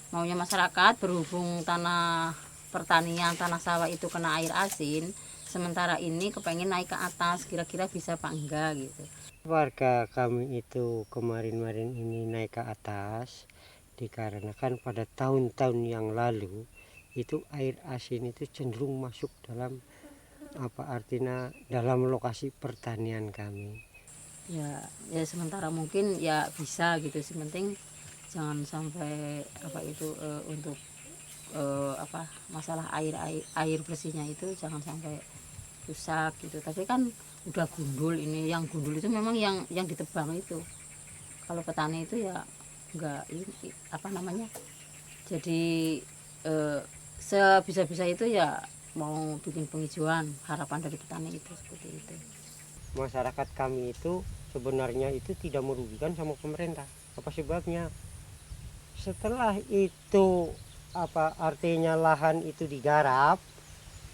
Maunya masyarakat berhubung tanah pertanian, tanah sawah itu kena air asin, sementara ini kepengen naik ke atas, kira-kira bisa apa enggak gitu. Warga kami itu kemarin-marin ini naik ke atas dikarenakan pada tahun-tahun yang lalu itu air asin itu cenderung masuk dalam artinya dalam lokasi pertanian kami. Ya sementara mungkin ya bisa gitu sih, penting jangan sampai untuk masalah air bersihnya itu jangan sampai rusak gitu. Tapi kan udah gundul ini, yang gundul itu memang yang ditebang itu. Kalau petani itu ya enggak jadi sebisa-bisa itu ya mau bikin penghijauan, harapan dari petani itu seperti itu. Masyarakat kami itu sebenarnya itu tidak merugikan sama pemerintah. Apa sebabnya? Setelah itu artinya lahan itu digarap,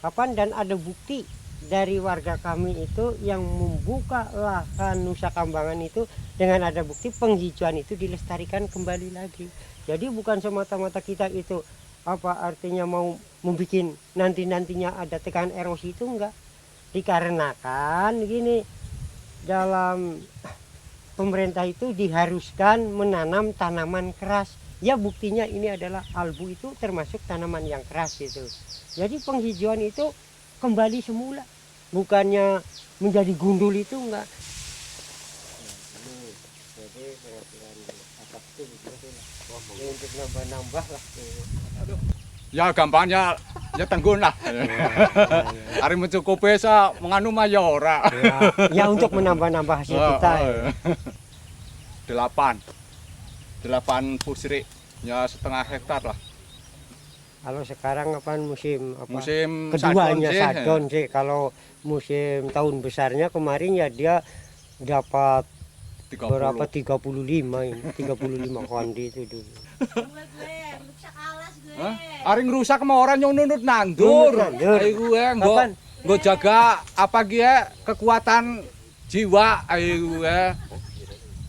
kapan dan ada bukti dari warga kami itu yang membuka lahan Nusa Kambangan itu dengan ada bukti penghijauan itu dilestarikan kembali lagi. Jadi bukan semata-mata kita itu artinya mau membuat nantinya ada tekanan erosi, itu enggak. Dikarenakan gini, dalam pemerintah itu diharuskan menanam tanaman keras. Ya buktinya ini adalah albu itu termasuk tanaman yang keras itu. Jadi penghijauan itu kembali semula, bukannya menjadi gundul itu enggak. Untuk nambah-nambah lah. Ya gampangnya ya tenggun lah. Hari mencukupi sa menganu mah ya ora. Ya untuk menambah-nambah hasil kita. 8 pusri ya setengah hektar lah. Kalau sekarang musim sadon keduanya sih. Sadon sih. Kalau musim tahun besarnya kemarin ya dia dapat 30. berapa 35 ini, 35 kondi itu dulu. Aring rusak sama orang yang nunut nandur. Ayo gue nggo jaga kekuatan jiwa ayo gue.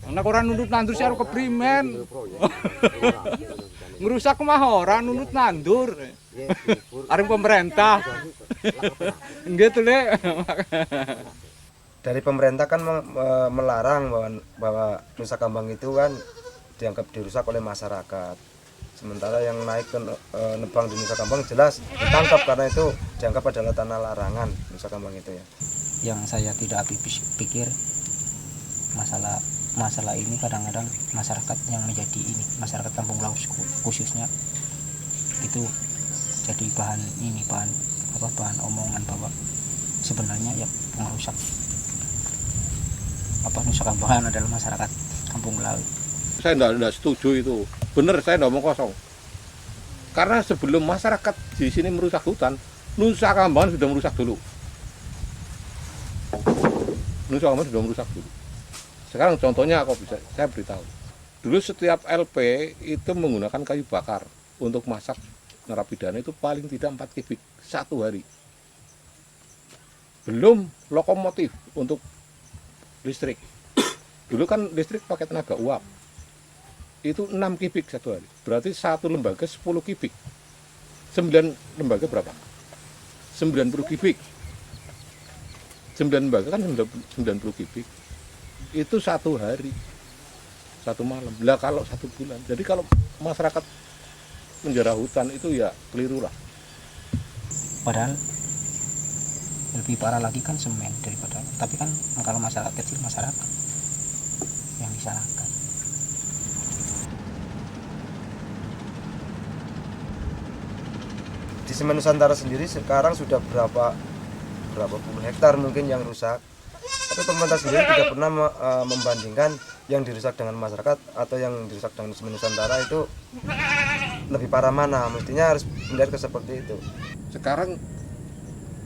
Anak orang nunut nandur sih harus keprimen. Ngerusak mah orang nunut nandur. Aring pemerintah. Gitu le. Dari pemerintah kan melarang bahwa Nusa Kambangan itu kan dianggap dirusak oleh masyarakat. Sementara yang naik ke nebang di Nusa Kambangan jelas ditangkap karena itu dianggap adalah tanah larangan Nusa Kambangan itu ya. Yang saya tidak pikir masalah ini kadang-kadang masyarakat yang menjadi masyarakat Kampung Laut khususnya itu jadi bahan omongan bahwa sebenarnya ya pengrusak Nusa Kambangan adalah masyarakat Kampung Laut. Saya tidak setuju itu. Benar, saya tidak mau kosong. Karena sebelum masyarakat di sini merusak hutan, Nusa Kambangan sudah merusak dulu. Nusa Kambangan sudah merusak dulu. Sekarang contohnya saya beritahu. Dulu setiap LP itu menggunakan kayu bakar untuk masak narapidana itu paling tidak 4 kubik satu hari. Belum lokomotif untuk listrik. Dulu kan listrik pakai tenaga uap. Itu 6 kubik satu hari. Berarti satu lembaga 10 kubik. 9 lembaga berapa? 90 kubik. 9 lembaga kan 90 kubik. Itu satu hari. Satu malam. Lah kalau 1 bulan. Jadi kalau masyarakat menjarah hutan itu ya keliru lah. Padahal lebih parah lagi kan semen daripada, tapi kan kalau masyarakat kecil masyarakat yang disalahkan. Di Semen Nusantara sendiri sekarang sudah berapa puluh hektar mungkin yang rusak. Tapi pemerintah sendiri tidak pernah membandingkan yang dirusak dengan masyarakat atau yang dirusak dengan Semen Nusantara itu lebih parah mana. Mestinya harus melihat ke seperti itu. Sekarang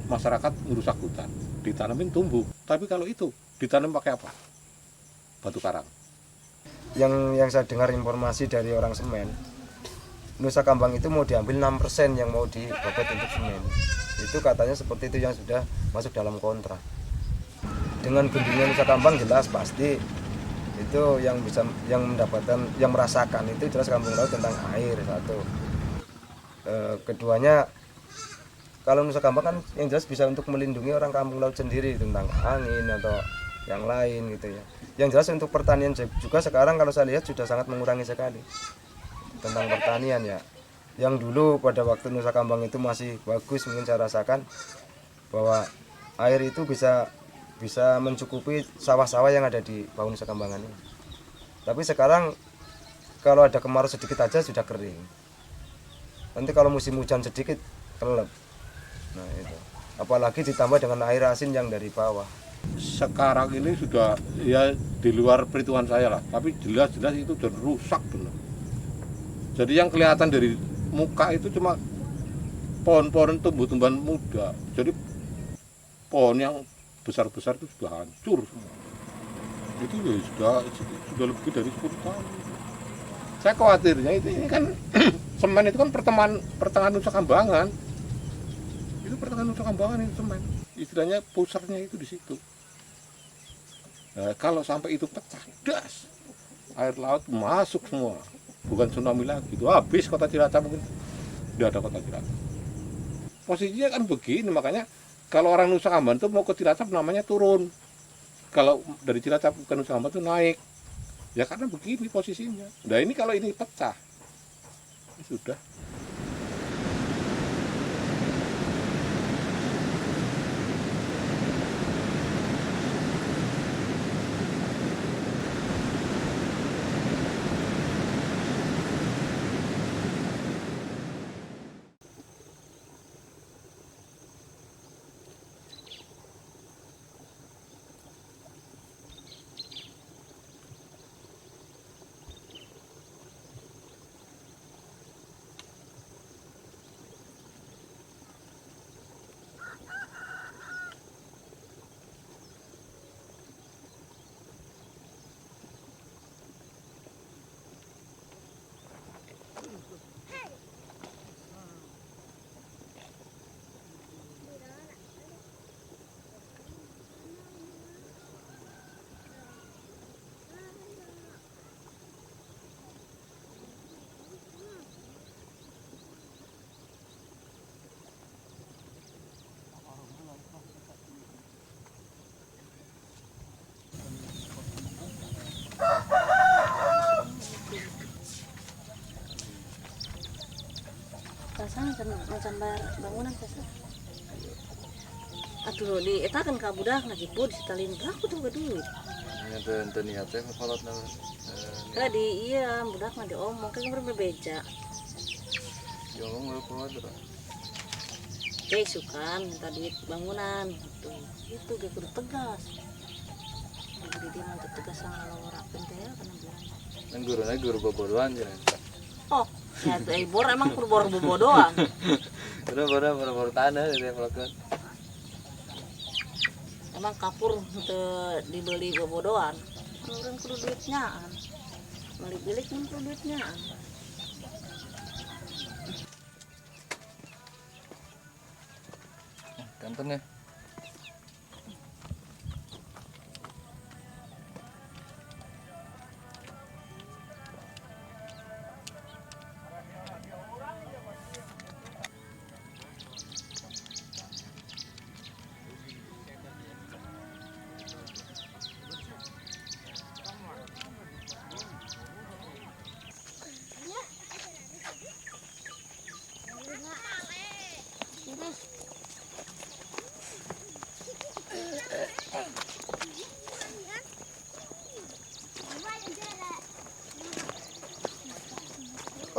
masyarakat merusak hutan, ditanamin tumbuh. Tapi kalau itu ditanam pakai apa? Batu karang. Yang saya dengar informasi dari orang Semen, Nusa Kambang itu mau diambil 6% yang mau dibobot untuk semen. Itu katanya seperti itu yang sudah masuk dalam kontrak. Dengan bendungan Nusa Kambang jelas pasti itu yang bisa yang merasakan itu jelas kampung laut tentang air satu. Keduanya kalau Nusa Kambang kan yang jelas bisa untuk melindungi orang kampung laut sendiri tentang angin atau yang lain gitu ya. Yang jelas untuk pertanian juga sekarang kalau saya lihat sudah sangat mengurangi sekali tentang pertanian ya. Yang dulu pada waktu Nusa Kambang itu masih bagus, mungkin saya rasakan bahwa air itu bisa mencukupi sawah-sawah yang ada di bawah Nusa Kambangan ini. Tapi sekarang kalau ada kemarau sedikit aja sudah kering. Nanti kalau musim hujan sedikit kelep. Nah itu. Apalagi ditambah dengan air asin yang dari bawah. Sekarang ini sudah ya di luar perhitungan saya lah, tapi jelas-jelas itu sudah rusak benar. Jadi yang kelihatan dari muka itu cuma pohon-pohon tumbuh-tumbuhan muda. Jadi pohon yang besar-besar itu sudah hancur semua. Itu ya sudah lebih dari 10 tahun. Saya khawatirnya ini kan semen itu kan pertengahan Nusa Kambangan. Itu pertengahan Nusa Kambangan itu semen. Istilahnya pusarnya itu di situ. Nah, kalau sampai itu pecah, das, air laut masuk semua. Bukan tsunami lagi, itu habis kota Cilacap, mungkin tidak ada kota Cilacap. Posisinya kan begini, makanya kalau orang Nusa Kambangan itu mau ke Cilacap namanya turun. Kalau dari Cilacap ke Nusa Kambangan itu naik. Ya karena begini posisinya. Nah ini kalau ini pecah, ya sudah. Pasang macam bangunan pasang. Aduh di eta kan ka budak lagi pun disetalin berapa tuh duit. Ente niatnya kolot na. Kadi iya budak mah diomong kan berbeda. Diomong berapa tuh? Sukan minta duit bangunan gitu. Itu gak kudu tegas. Jadi dia mau tegas sama lawarakeun teh kana bilang. Nang guru bobodohan aja. Oh, ya tuh bor emang kudu bor bobodohan. Bor tanah dia melakukan. Emang kapur teu dibeli bobodohan. Urang kudu duitnyaan. Beli bilik mah kudu duitnyaan. Kanton ya.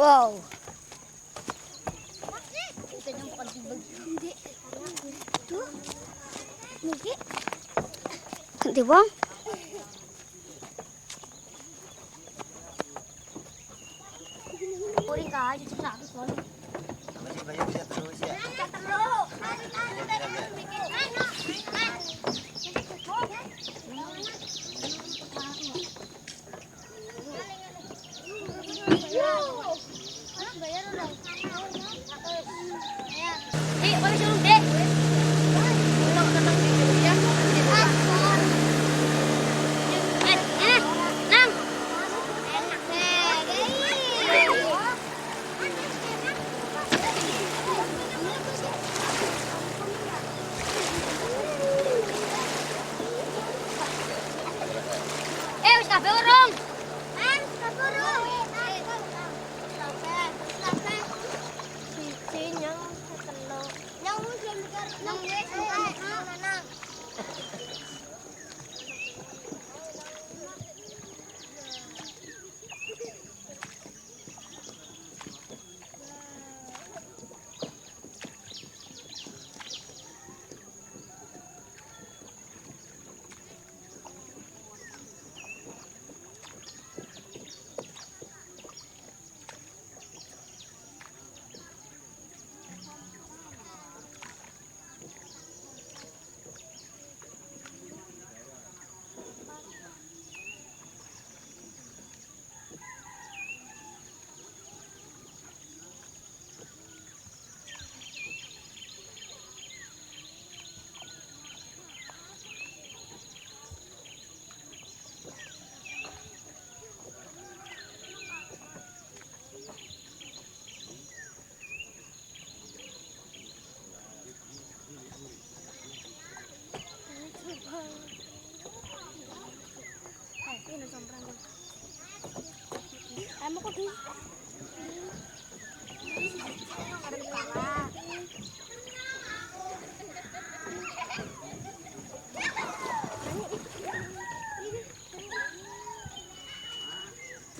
Wow. Ganti bang. Kuring aja susah soalnya. Masih banyak bisa terus ya. Boleh dulu dek. Nang. Wis kabeh urung. Kabeh urung. Siji nyang telu. Nyang belum mikir. Nyang wis nang.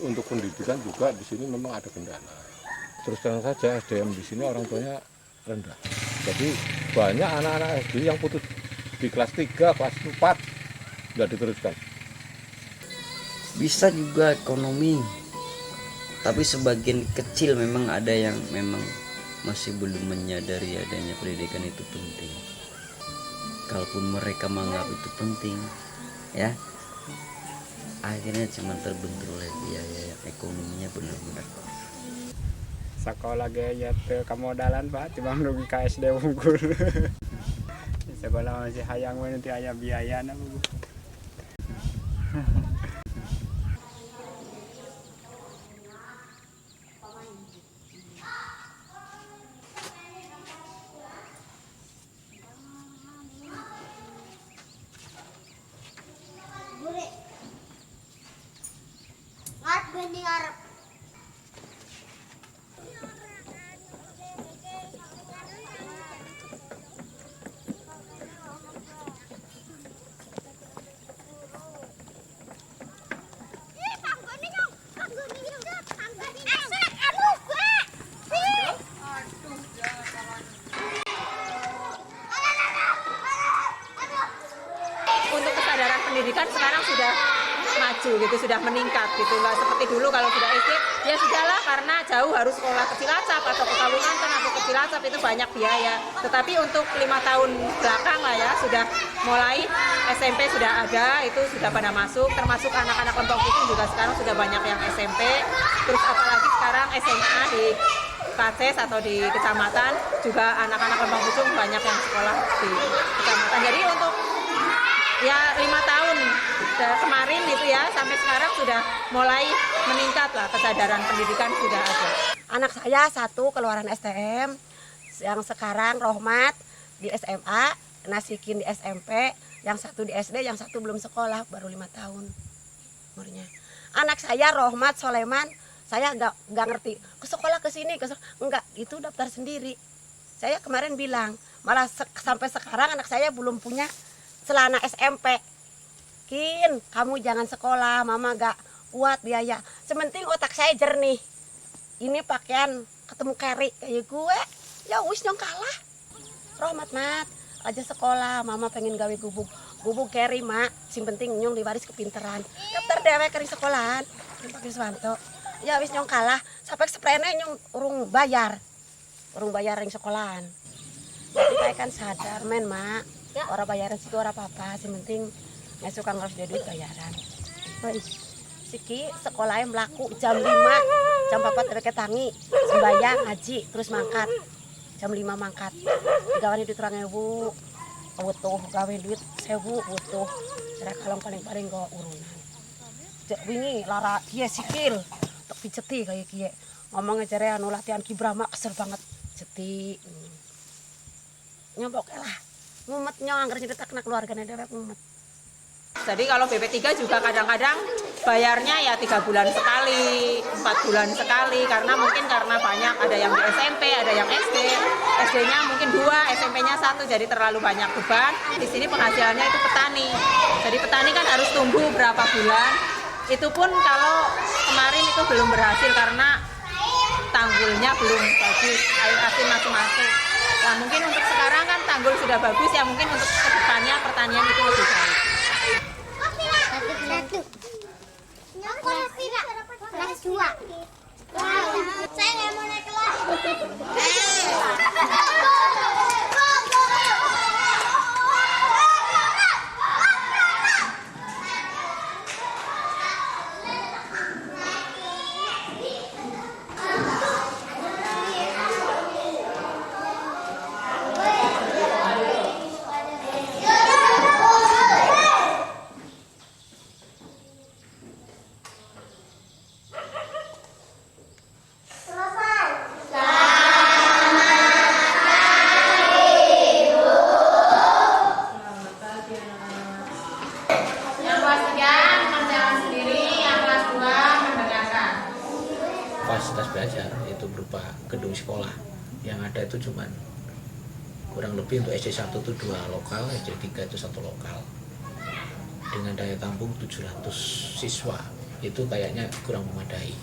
Untuk pendidikan juga di sini memang ada kendala. Terus terang saja SDM di sini orang tuanya rendah. Jadi banyak anak-anak SD yang putus di kelas 3, kelas 4 nggak diteruskan. Bisa juga ekonomi, tapi sebagian kecil memang ada yang memang masih belum menyadari adanya pendidikan itu penting. Kalaupun mereka menganggap itu penting, ya akhirnya cuma terbentur oleh biaya yang ekonominya benar-benar. Sekolah gaya teu kamodalan Pak, cuma rugi ka SD unggul. Sekolah masih hayang we nanti aya biayana Bu. Untuk kesadaran pendidikan sekarang sudah maju gitu, sudah meningkat gitu, nggak seperti dulu kalau sudah SD ya sudahlah karena jauh harus sekolah ke Cilacap atau ke Kalimantan atau ke Cilacap itu banyak biaya. Tetapi untuk 5 tahun belakang lah ya sudah mulai SMP sudah ada, itu sudah pada masuk, termasuk anak-anak Lempong Pucung juga sekarang sudah banyak yang SMP. Terus apalagi sekarang SMA di Kaces atau di kecamatan juga anak-anak Lempong Pucung banyak yang sekolah di kecamatan. Jadi untuk ya 5 tahun kemarin itu ya sampai sekarang sudah mulai meningkat lah, kesadaran pendidikan sudah ada. Anak saya satu keluaran STM, yang sekarang Rohmat di SMA, Nasikin di SMP, yang satu di SD, yang satu belum sekolah, baru 5 tahun umurnya. Anak saya Rohmat Soleman, saya nggak ngerti ke sekolah ke sini, enggak, itu daftar sendiri. Saya kemarin bilang, malah sampai sekarang anak saya belum punya celana SMP. Kin, kamu jangan sekolah, mama gak kuat biaya. Sementing otak saya jernih. ini pakaian ketemu keri kayak gue, ya wis nyong kalah. Rahmat mat, aja sekolah, mama pengen gawe gubuk keri mak, sing penting nyong diwaris kepinteran. Daftar dewek keri sekolahan, Pak Kriswanto. Ya wis nyong kalah, sampai seprene nyong urung bayar yang sekolahan. Jadi kayak kan sadar men mak, orang bayaran sih orang apa-apa, sing penting nggak suka ngurus duit bayaran. Siki sekolahnya melaku jam 5, jam 4 ada tangi, sembahyang ngaji terus mangkat. Jam 5 mangkat. Gawane duit 2.000, butuh gawe duit 1.000 butuh. Cara kalong paling-paling go urunan. Cek wingi lara kieu sikil tok pijeti kayak kieu. Ngomongnya jare anu latihan kibrama kesel banget. Jeti. Nyompok lah. Ngumet nyong anggar nyeritakna keluargane dewek ngumet. Jadi kalau BP3 juga kadang-kadang bayarnya ya 3 bulan sekali, 4 bulan sekali, karena banyak, ada yang di SMP, ada yang SD, SD-nya mungkin 2, SMP-nya 1, jadi terlalu banyak beban. Di sini penghasilannya itu petani, jadi petani kan harus tunggu berapa bulan. Itu pun kalau kemarin itu belum berhasil karena tanggulnya belum bagus, air asin masih masuk. Nah mungkin untuk sekarang kan tanggul sudah bagus, ya mungkin untuk kedepannya pertanian itu lebih baik. Satu. Kelas pira? Kelas 2. Saya nggak mau naik kelas. Fasilitas belajar itu berupa gedung sekolah yang ada itu cuman kurang lebih untuk SD 1 itu 2 lokal, SD 3 itu 1 lokal dengan daya tampung 700 siswa, itu kayaknya kurang memadai.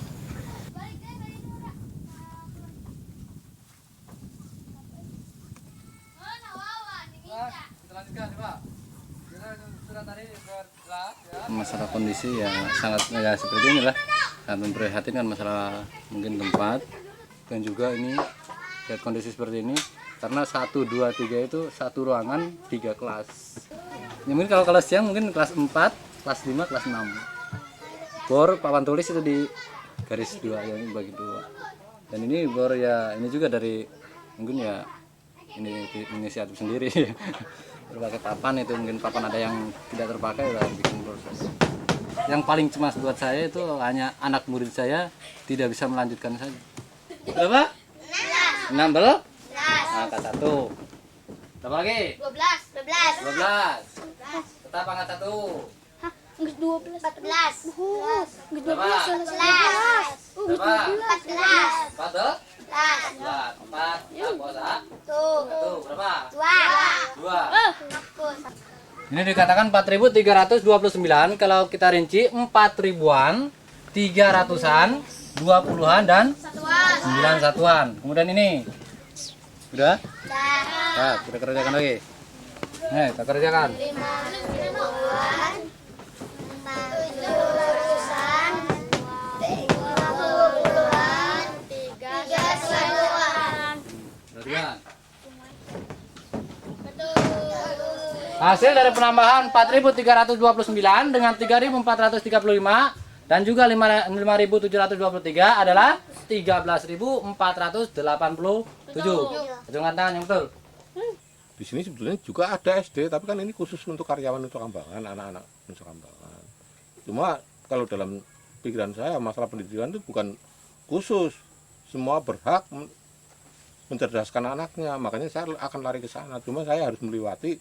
Masalah kondisi ya sangat ya seperti inilah, sangat memprihatinkan masalah mungkin tempat, dan juga ini lihat kondisi seperti ini karena 1, 2, 3 itu 1 ruangan 3 kelas. Ya, mungkin kalau kelas siang mungkin kelas 4, kelas 5, kelas 6. Bor papan tulis itu di garis 2 ya, ini bagi 2. Dan ini bor ya ini juga dari mungkin ya ini inisiatif sendiri. Berbagai papan itu mungkin papan ada yang tidak terpakai lah bikin proses. Yang paling cemas buat saya itu hanya anak murid saya tidak bisa melanjutkan saja. Berapa? 16. Angka 1. Berapa lagi? 12. Tetap angka 1. Enggak 12. 14. Berapa? 14. Berapa? 14. 4. 4. 4. Puasa. 1. Berapa? 2. Ini dikatakan 4.329, kalau kita rinci 4.000-an, 300-an, 20-an, dan 9 satuan. Kemudian ini, udah? Nah, kita kerjakan lagi. Nih, kita kerjakan. 5 ribuan, 7 ratusan, 50-an, 3 satuan. Perhatikan. Hasil dari penambahan 4.329 dengan 3.435 dan juga 5.723 adalah 13.487. Hitungan tangan yang betul. Di sini sebetulnya juga ada SD, tapi kan ini khusus untuk karyawan Nusa Kambangan, anak-anak Nusa Kambangan. Cuma kalau dalam pikiran saya masalah pendidikan itu bukan khusus, semua berhak mencerdaskan anaknya, makanya saya akan lari ke sana. Cuma saya harus melewati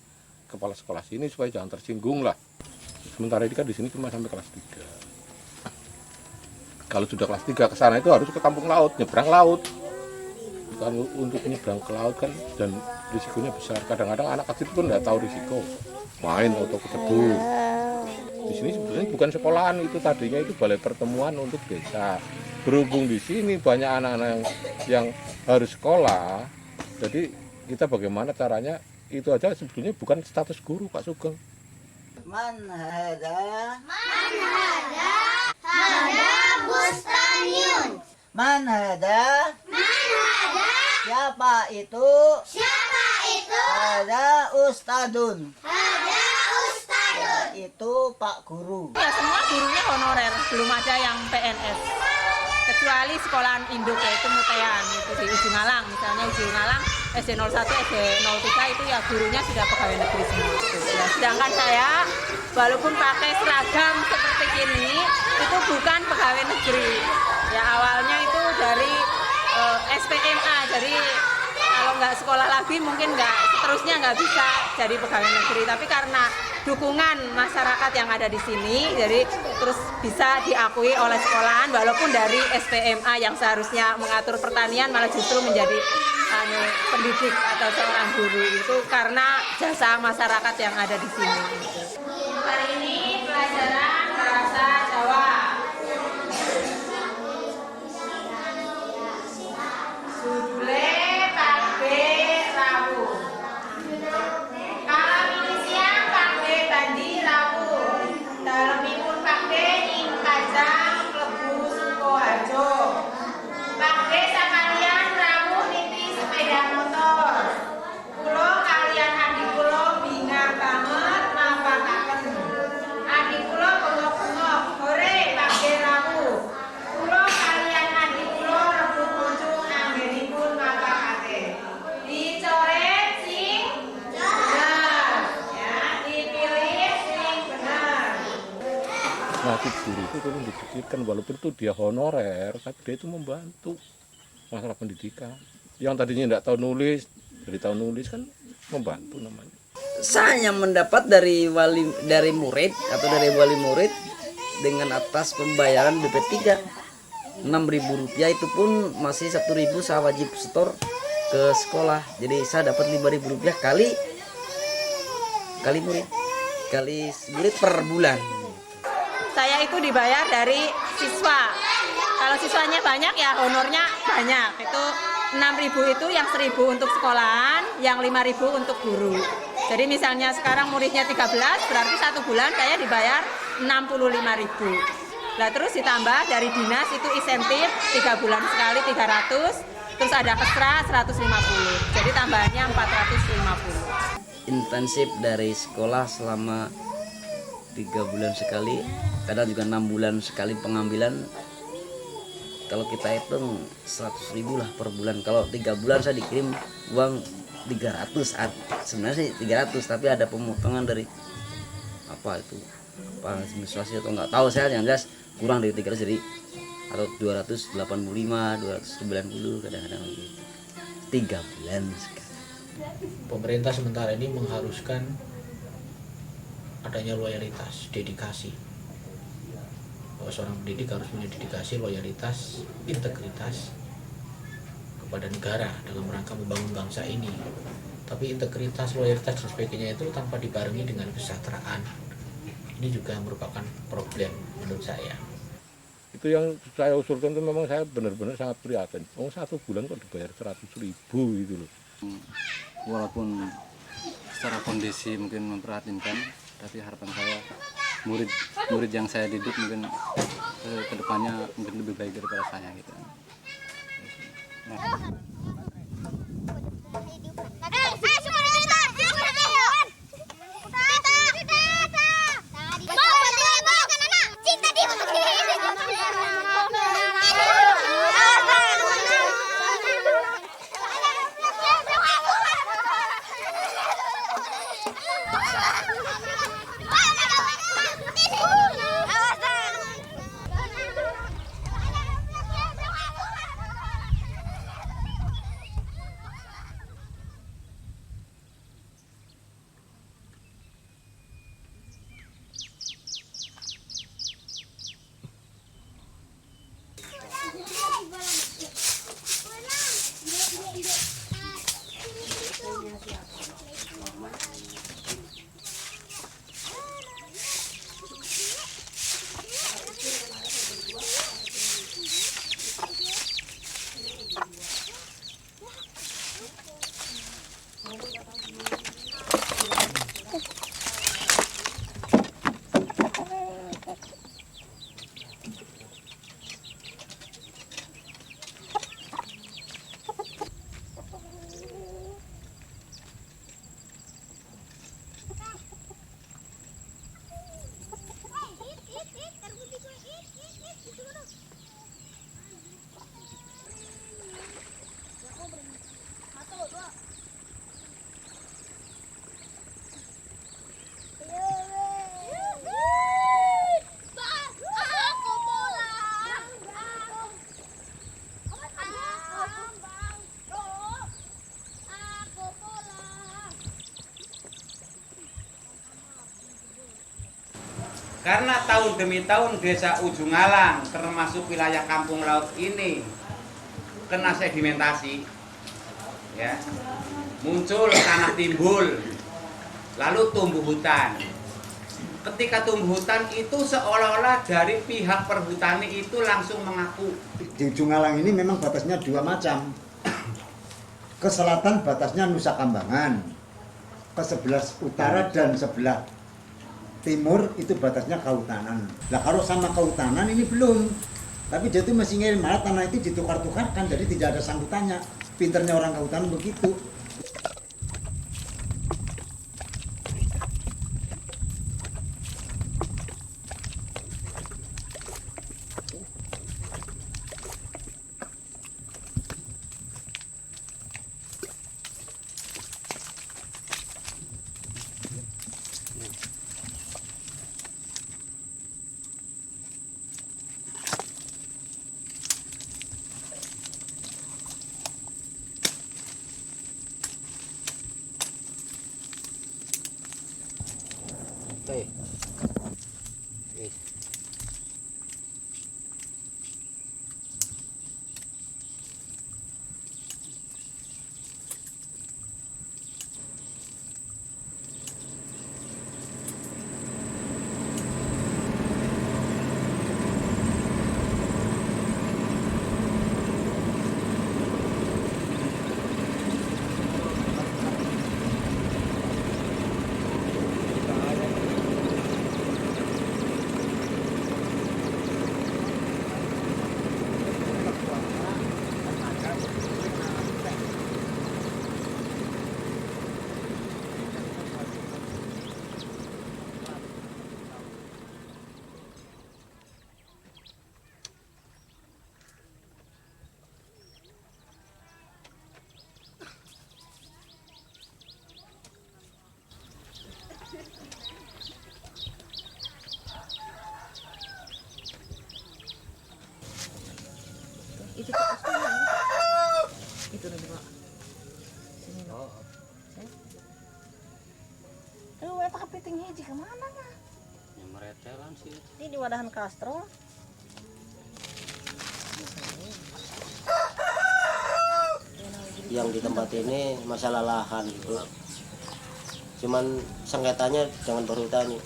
kepala sekolah sini supaya jangan tersinggung lah. Sementara ini kan di sini cuma sampai kelas 3. Kalau sudah kelas 3 ke sana itu harus ke kampung laut, nyebrang laut. Kalau untuk nyebrang ke laut kan dan risikonya besar. Kadang-kadang anak kecil pun nggak tahu risiko, main atau ketemu. Di sini sebetulnya bukan sekolahan, itu tadinya itu balai pertemuan untuk desa. berhubung di sini banyak anak-anak yang harus sekolah, jadi kita bagaimana caranya, itu aja sebetulnya bukan status guru Pak Sugeng. Man hada Bustaniun. Man hada siapa itu hada ustadun itu Pak Guru. Ya semua gurunya honorer, belum ada yang PNS. Kecuali sekolahan induk yaitu Mutean itu di Ujung Ngalang, misalnya Ujung Ngalang SD 01 SD 03 itu ya gurunya sudah pegawai negeri semua. Ya, sedangkan saya walaupun pakai seragam seperti ini itu bukan pegawai negeri. Ya awalnya itu dari SPMA, jadi kalau nggak sekolah lagi mungkin seterusnya nggak bisa jadi pegawai negeri. Tapi karena dukungan masyarakat yang ada di sini, jadi terus bisa diakui oleh sekolahan walaupun dari SPMA yang seharusnya mengatur pertanian malah justru menjadi pendidik atau seorang guru, itu karena jasa masyarakat yang ada di sini. Hari ini pelajaran bahasa Jawa. Sudle Pakde Rabu. Kalau minggu siang Pakde Bandi Rabu. Dalam minggu Pakde ing Kajang Klebu Sukoharjo. Pakde sakalian Rabu niti sepeda motor. Kulo kalian adik kulo bingar banget napakaken. Adik kulo bengok-bengok, hore Pakde Rabu. Kulo kalian adik kulo rebut bojo anggenipun napakake. Dicoret sing bener, ya, dipilih sing bener. Nasib guru itu tolong dipikirkan, walaupun itu dia honorer, tapi dia itu membantu masalah pendidikan. Yang tadinya tidak tahu nulis, jadi tahu nulis kan membantu namanya. Saya mendapat dari murid atau dari wali murid dengan atas pembayaran BP 3 Rp6.000, itu pun masih Rp1.000 saya wajib setor ke sekolah. Jadi saya dapat Rp5.000 kali murid per bulan. Saya itu dibayar dari siswa. Kalau siswanya banyak ya honornya banyak. Itu 6.000 itu yang 1.000 untuk sekolahan, yang 5.000 untuk guru. Jadi misalnya sekarang muridnya 13, berarti 1 bulan saya dibayar 65.000. Nah terus ditambah dari dinas itu insentif 3 bulan sekali 300, terus ada kesra 150. Jadi tambahannya 450. Intensif dari sekolah selama 3 bulan sekali, kadang juga 6 bulan sekali pengambilan. Kalau kita hitung 100.000 lah per bulan. Kalau 3 bulan saya dikirim uang 300, sebenarnya sih 300, tapi ada pemotongan dari apa itu, apa administrasi atau nggak tahu saya, yang jelas kurang dari 300, jadi atau 285, 290 kadang-kadang gitu. 3 bulan sekali. Pemerintah sementara ini mengharuskan adanya loyalitas, dedikasi. Bahwa seorang pendidik harus punya dedikasi, loyalitas, integritas kepada negara dalam rangka membangun bangsa ini. Tapi integritas, loyalitas dan sebagainya itu tanpa dibarengi dengan kesejahteraan, ini juga merupakan problem menurut saya. Itu yang saya usulkan itu memang saya benar-benar sangat prihatin. 1 bulan kok dibayar 100.000 gitu loh. Walaupun secara kondisi mungkin memprihatinkan, tapi harapan saya murid yang saya didik mungkin ke depannya mungkin lebih baik daripada saya gitu. Karena tahun demi tahun desa Ujung Alang termasuk wilayah Kampung Laut ini kena sedimentasi, ya, muncul tanah timbul, lalu tumbuh hutan. Ketika tumbuh hutan itu seolah-olah dari pihak perhutani itu langsung mengaku. Di Ujung Alang ini memang batasnya dua macam. Ke selatan batasnya Nusa Kambangan, ke sebelah utara dan sebelah timur itu batasnya kehutanan. Nah kalau sama kehutanan ini belum, tapi dia itu masih ingin malah tanah itu ditukar-tukarkan, jadi tidak ada sangkutannya. Pinternya orang kehutanan begitu. Itu nih Pak. Sini. Oh. Aduh, eta kepiting hiji kemana mah? Yang meretelan sih. Ini di wadahan kastrol. Yang di tempat ini masalah lahan gitu. Cuman sengketanya dengan perhutani.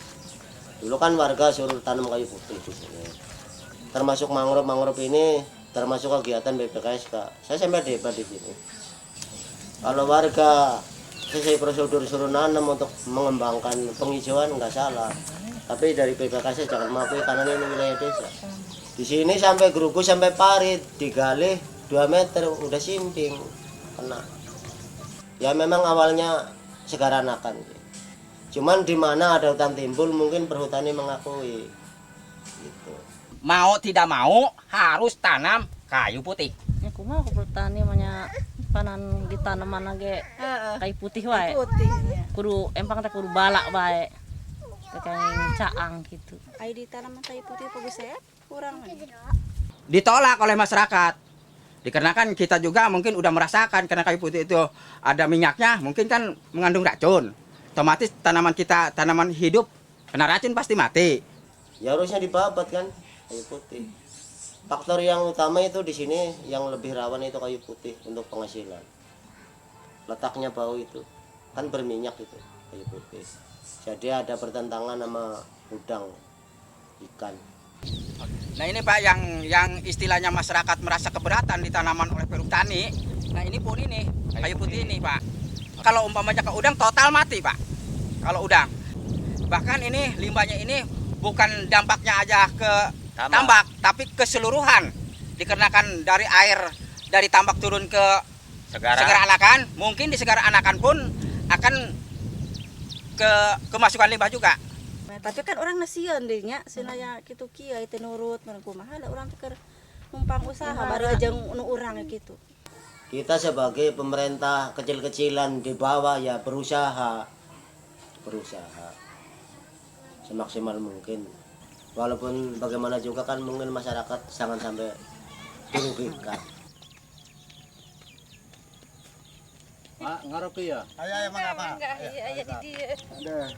Dulu kan warga suruh tanam kayu putih di sini. Termasuk mangrove ini termasuk kegiatan BPKSK. Saya sampai debat di sini. Kalau warga sesuai prosedur suruh nanam untuk mengembangkan penghijauan nggak salah. Tapi dari BPKSK jangan mengakui karena ini wilayah desa. Di sini sampai gerugu sampai parit digali 2 meter udah simping kena. Ya memang awalnya segaranakan. Cuman di mana ada hutan timbul mungkin perhutani mengakui. Gitu. Mau tidak mau harus tanam kayu putih. Ya kumaha ku petani manya panan di tanaman ge kayu putih wae. Kudu empang teh kudu balak wae. Kayak caang gitu. Ai di tanaman kayu putih bagus ya? Kurang. Ditolak oleh masyarakat. Dikarenakan kita juga mungkin udah merasakan karena kayu putih itu ada minyaknya, mungkin kan mengandung racun. Otomatis tanaman kita, tanaman hidup kena racun pasti mati. Ya harusnya dibabat kan kayu putih. Faktor yang utama itu di sini yang lebih rawan itu kayu putih untuk penghasilan. Letaknya bau itu kan berminyak itu kayu putih. Jadi ada pertentangan sama udang ikan. Nah ini Pak yang istilahnya masyarakat merasa keberatan di tanaman oleh perhutani. Nah ini pun ini kayu putih ini Pak. Kalau umpamanya ke udang total mati Pak. Kalau udang. Bahkan ini limbahnya ini bukan dampaknya aja ke tambak, tapi keseluruhan. Dikarenakan dari air dari tambak turun ke Segara Anakan, mungkin di Segara Anakan pun akan kemasukan limbah juga. Nah, tapi kan orang nasieun deui nya cenah kitu kieu teh nurut mun kumaha da urang keur numpang usaha bari jeung nu urang kitu. Kita sebagai pemerintah kecil-kecilan di bawah ya berusaha semaksimal mungkin. Walaupun bagaimana juga kan mungkin masyarakat jangan sampai dirugikan. Pak, ngaropi ya? Aya mangga Pak. Aya di dieu. Ada.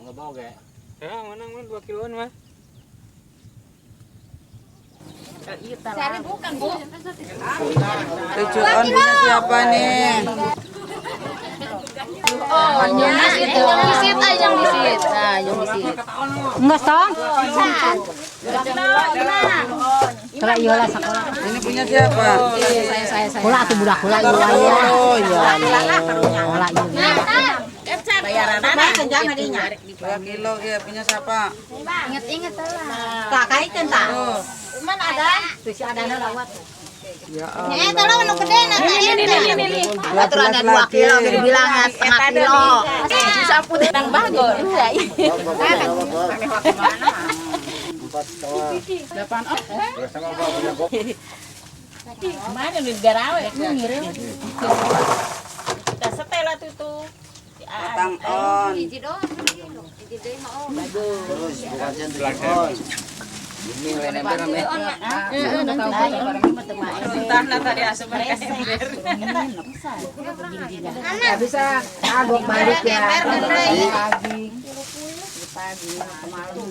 Enggak bawa kayak. Ya, mana 2 kiloan mah. Cari bukan, Bu. Tujuan punya siapa nih? Oh, yang bisit, yang bisit. Nah, yang bisit. Enggak, Tong. Kira iyalah sekolah. Ini punya siapa? Saya. Kula atuh budak kula iya. Oh iya. Kula iya. Bayaran anak jangan dinya. 2 kilo ya punya siapa? Ingat-ingat lah. Kakak itu entah. Mana ada? Tuh si adana lawat. Ya Tolong nu gede na. Ini. Aturan ada 2 kilo dibilang setengah kilo. Bisa putih nang bagol. Mana di garawe ngirim. Kita setel lah tuh. Tang on. Hiji doang. Hiji deui mah oh. Terus bukan sendiri. Ini nempel rame. Entah nah tadi asup mereka ember. Nggak bisa agok balik ya. Pagi kemarin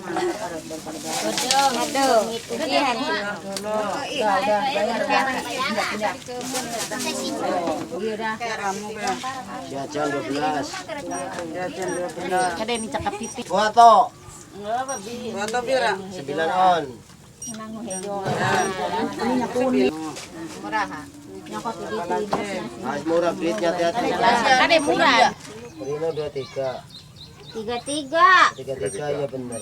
Aduh. Iya. Udah bayar ya. Udah. Jajan 12. Jajan 12. Ada yang cakap titik. Foto. Foto pira? 9 on. Murah. Nyokot di Mas murah duitnya hati-hati. Ada murah. Rino 23. 33 ya benar.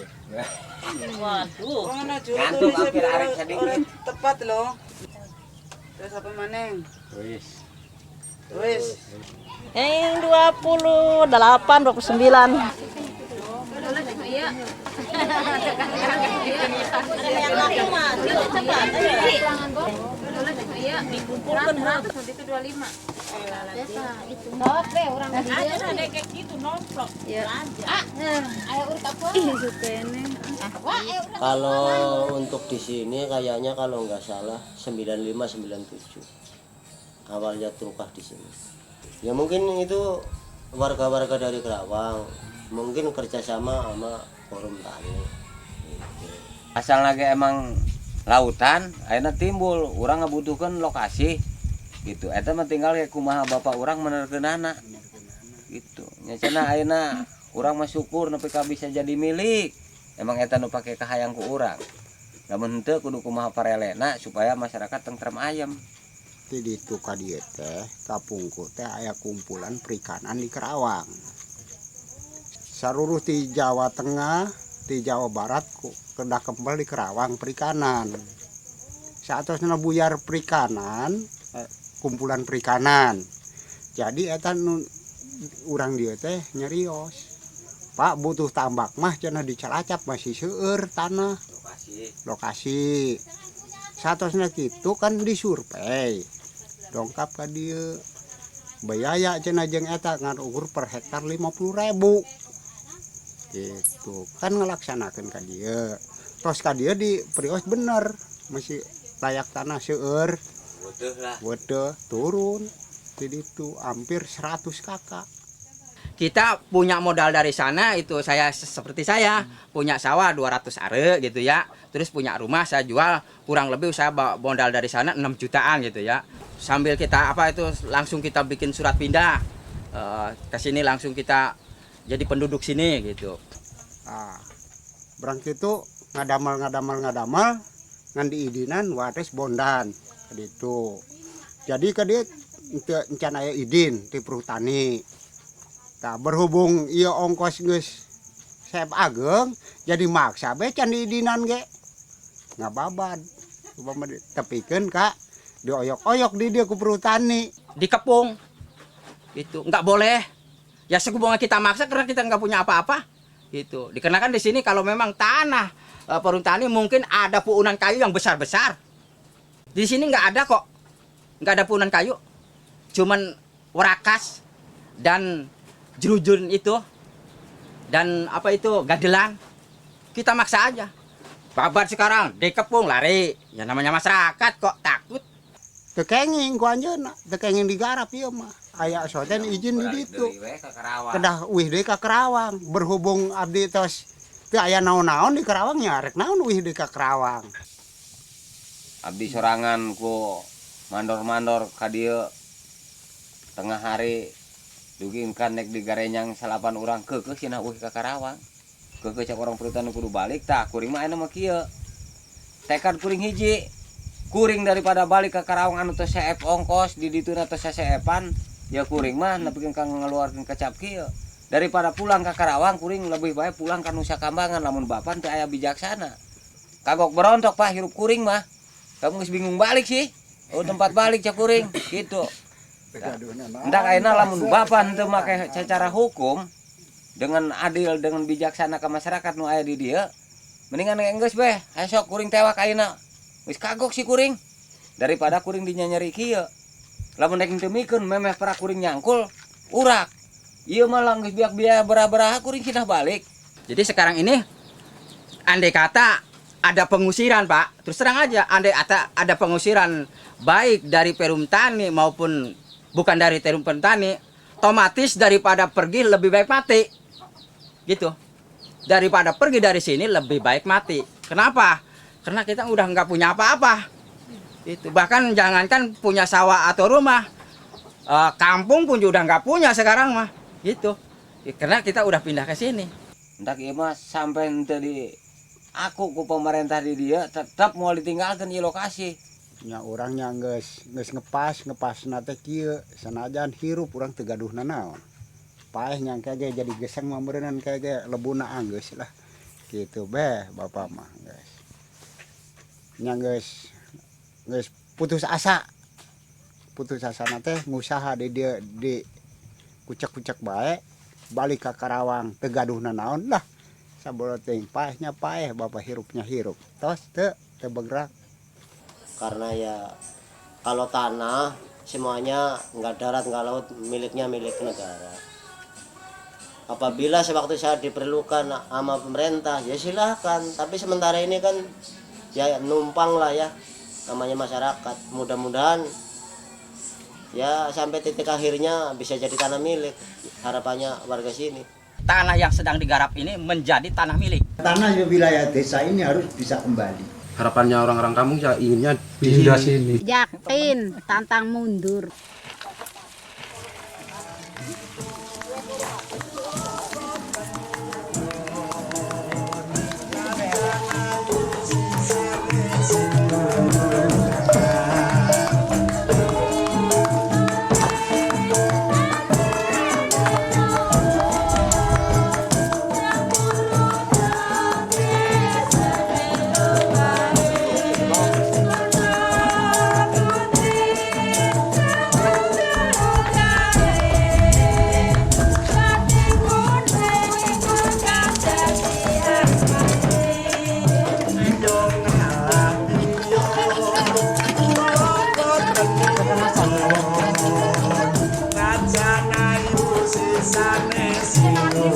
Waduh. Mana juru orang tepat loh. Terus apa maneng? Wis. Yang 28, 29. Dikumpulkan 100 nanti itu 25. Nope, orang Ada kayak gitu nomplok. ayo urut apa? Kalau untuk di sini kayaknya kalau nggak salah 95-97 awalnya tukah di sini. Ya mungkin itu warga-warga dari Kerawang, mungkin kerjasama sama forum tani. Asal lagi emang lautan, akhirnya timbul orang ngebutuhkan lokasi gitu. Eta mah tinggal kayak kumaha bapak orang menerkenana gitu. Nyacana akhirnya orang mah syukur nepi ka bisa jadi milik. Emang eta nu pake kahayang ku urang. Lamun henteu kudu kumaha parelena supaya masyarakat tentrem ayem. Di ditu ka dieu teh kapungku teh aya kumpulan perikanan di Kerawang. Saruruh di Jawa Tengah, di Jawa Barat kedah kembali di Kerawang perikanan. Saatosna buyar perikanan, kumpulan perikanan. Jadi eta urang dieu teh nyarios. Pak butuh tambak mah cenah di Cilacap masih seueur tanah. Lokasi. Saatosna kitu kan disurvei. Dongkap ka dieu. Biaya cenah jeung eta ngan ukur per hektar 50.000. Gitu. Kan ngelaksanakeun ka dieu. Tos ka dieu di prios bener, masih layak tanah seueur. Waduh, turun. Jadi itu hampir 100 kakak. Kita punya modal dari sana itu saya seperti saya punya sawah 200 are gitu ya. Terus punya rumah saya jual kurang lebih saya modal dari sana 6 jutaan gitu ya. Sambil kita langsung kita bikin surat pindah ke sini langsung kita jadi penduduk sini gitu. Berang itu ngadamal ngan diidinan wates bondan gitu. Jadi ke dia encan aya idin di perhutani. Nah, berhubung ieu ongkos geus Sep Ageng jadi maksa be can diidinan ge. Ngababad. Upama tepikeun ka dioyok-oyok di dia ku perhutani. Dikepung. Itu enggak boleh. Ya sehubungan kita maksa karena kita enggak punya apa-apa. Gitu. Dikarenakan di sini kalau memang tanah perhutani mungkin ada puunan kayu yang besar-besar. Di sini enggak ada kok. Enggak ada puunan kayu. Cuman warakas dan jerujun itu dan gadelan. Kita maksa aja. Babat sekarang dikepung lari. Ya namanya masyarakat kok takut. Tekenging ku anjeunna, tekenging digarap ieu mah. aya soten izin di ditu. Kedah wih deui ka Karawang. Berhubung abdi tos teu aya naon-naon di Karawang nya rek naon wih deui ka Karawang. Abdi sorangan ku mandor-mandor ka dieu tengah hari dugingkan nek di garenyang salapan urang keukeuh cenah wih ka Karawang. Keukeuh cak orang perhutani kudu balik tah kuring mah aya mah kieu. Tekad kuring hiji, kuring daripada balik ke Karawang anu teu saep ongkos di dituna teu saseepan, ya kuring mah nepikeun ka ngaluarkeun kecap kieu. Daripada pulang ke Karawang kuring lebih baik pulang ka Nusa Kambangan lamun bapan teu aya bijaksana. Kagok berontok Pak hirup kuring mah. Kamu geus bingung balik sih. Oh tempat balik cak kuring gitu. Endak ayeuna lamun bapan teu make secara hukum dengan adil dengan bijaksana ke masyarakat nu aya di dieu, mendingan geus beh, esok kuring tewak ayeuna. Wis kagok si kuring daripada kuring dinyanyeri kieu. Lamun nek teu mikeun memeh para kuring nyangkul urak. Ieu mah geus biak-biak beraha-beraha kuring kinah balik. Jadi sekarang ini andai kata ada pengusiran Pak, terus terang aja andai kata ada pengusiran baik dari Perum Tani maupun bukan dari Perum Tani, otomatis daripada pergi lebih baik mati. Gitu. Daripada pergi dari sini lebih baik mati. Kenapa? Karena kita udah nggak punya apa-apa. Itu bahkan jangankan punya sawah atau rumah, kampung pun juga nggak punya sekarang mah. Gitu. Karena kita udah pindah ke sini. Endak ieu mah sampai teu di aku ku pemerintah di dia tetap mau ditinggalkan di lokasi. Nya orangnya geus ngepasna teh kieu sanajan hirup urang teu gaduhna naon. Paeh nya kage jadi geseng mah meureunnan kage lebuna anggeus lah. Kitu beh Bapak mah geus. Nya geus putus asa. Putus asana teh ngusaha di dieu di kucek-kucek bae balik ka Karawang teu gaduhna naon lah. Sabolo teh paehnya paeh Bapak hirupnya hirup. Tos teu bergerak. Karena ya kalau tanah semuanya nggak darat nggak laut miliknya milik negara. Apabila sewaktu saya diperlukan sama pemerintah ya silahkan, tapi sementara ini kan ya numpang lah ya namanya masyarakat. Mudah-mudahan ya sampai titik akhirnya bisa jadi tanah milik, harapannya warga sini. Tanah yang sedang digarap ini menjadi tanah milik. Tanah wilayah desa ini harus bisa kembali. Harapannya orang-orang kampung ya inginnya pindah sini. Yakin, tantang mundur. Sana ibu sisane sino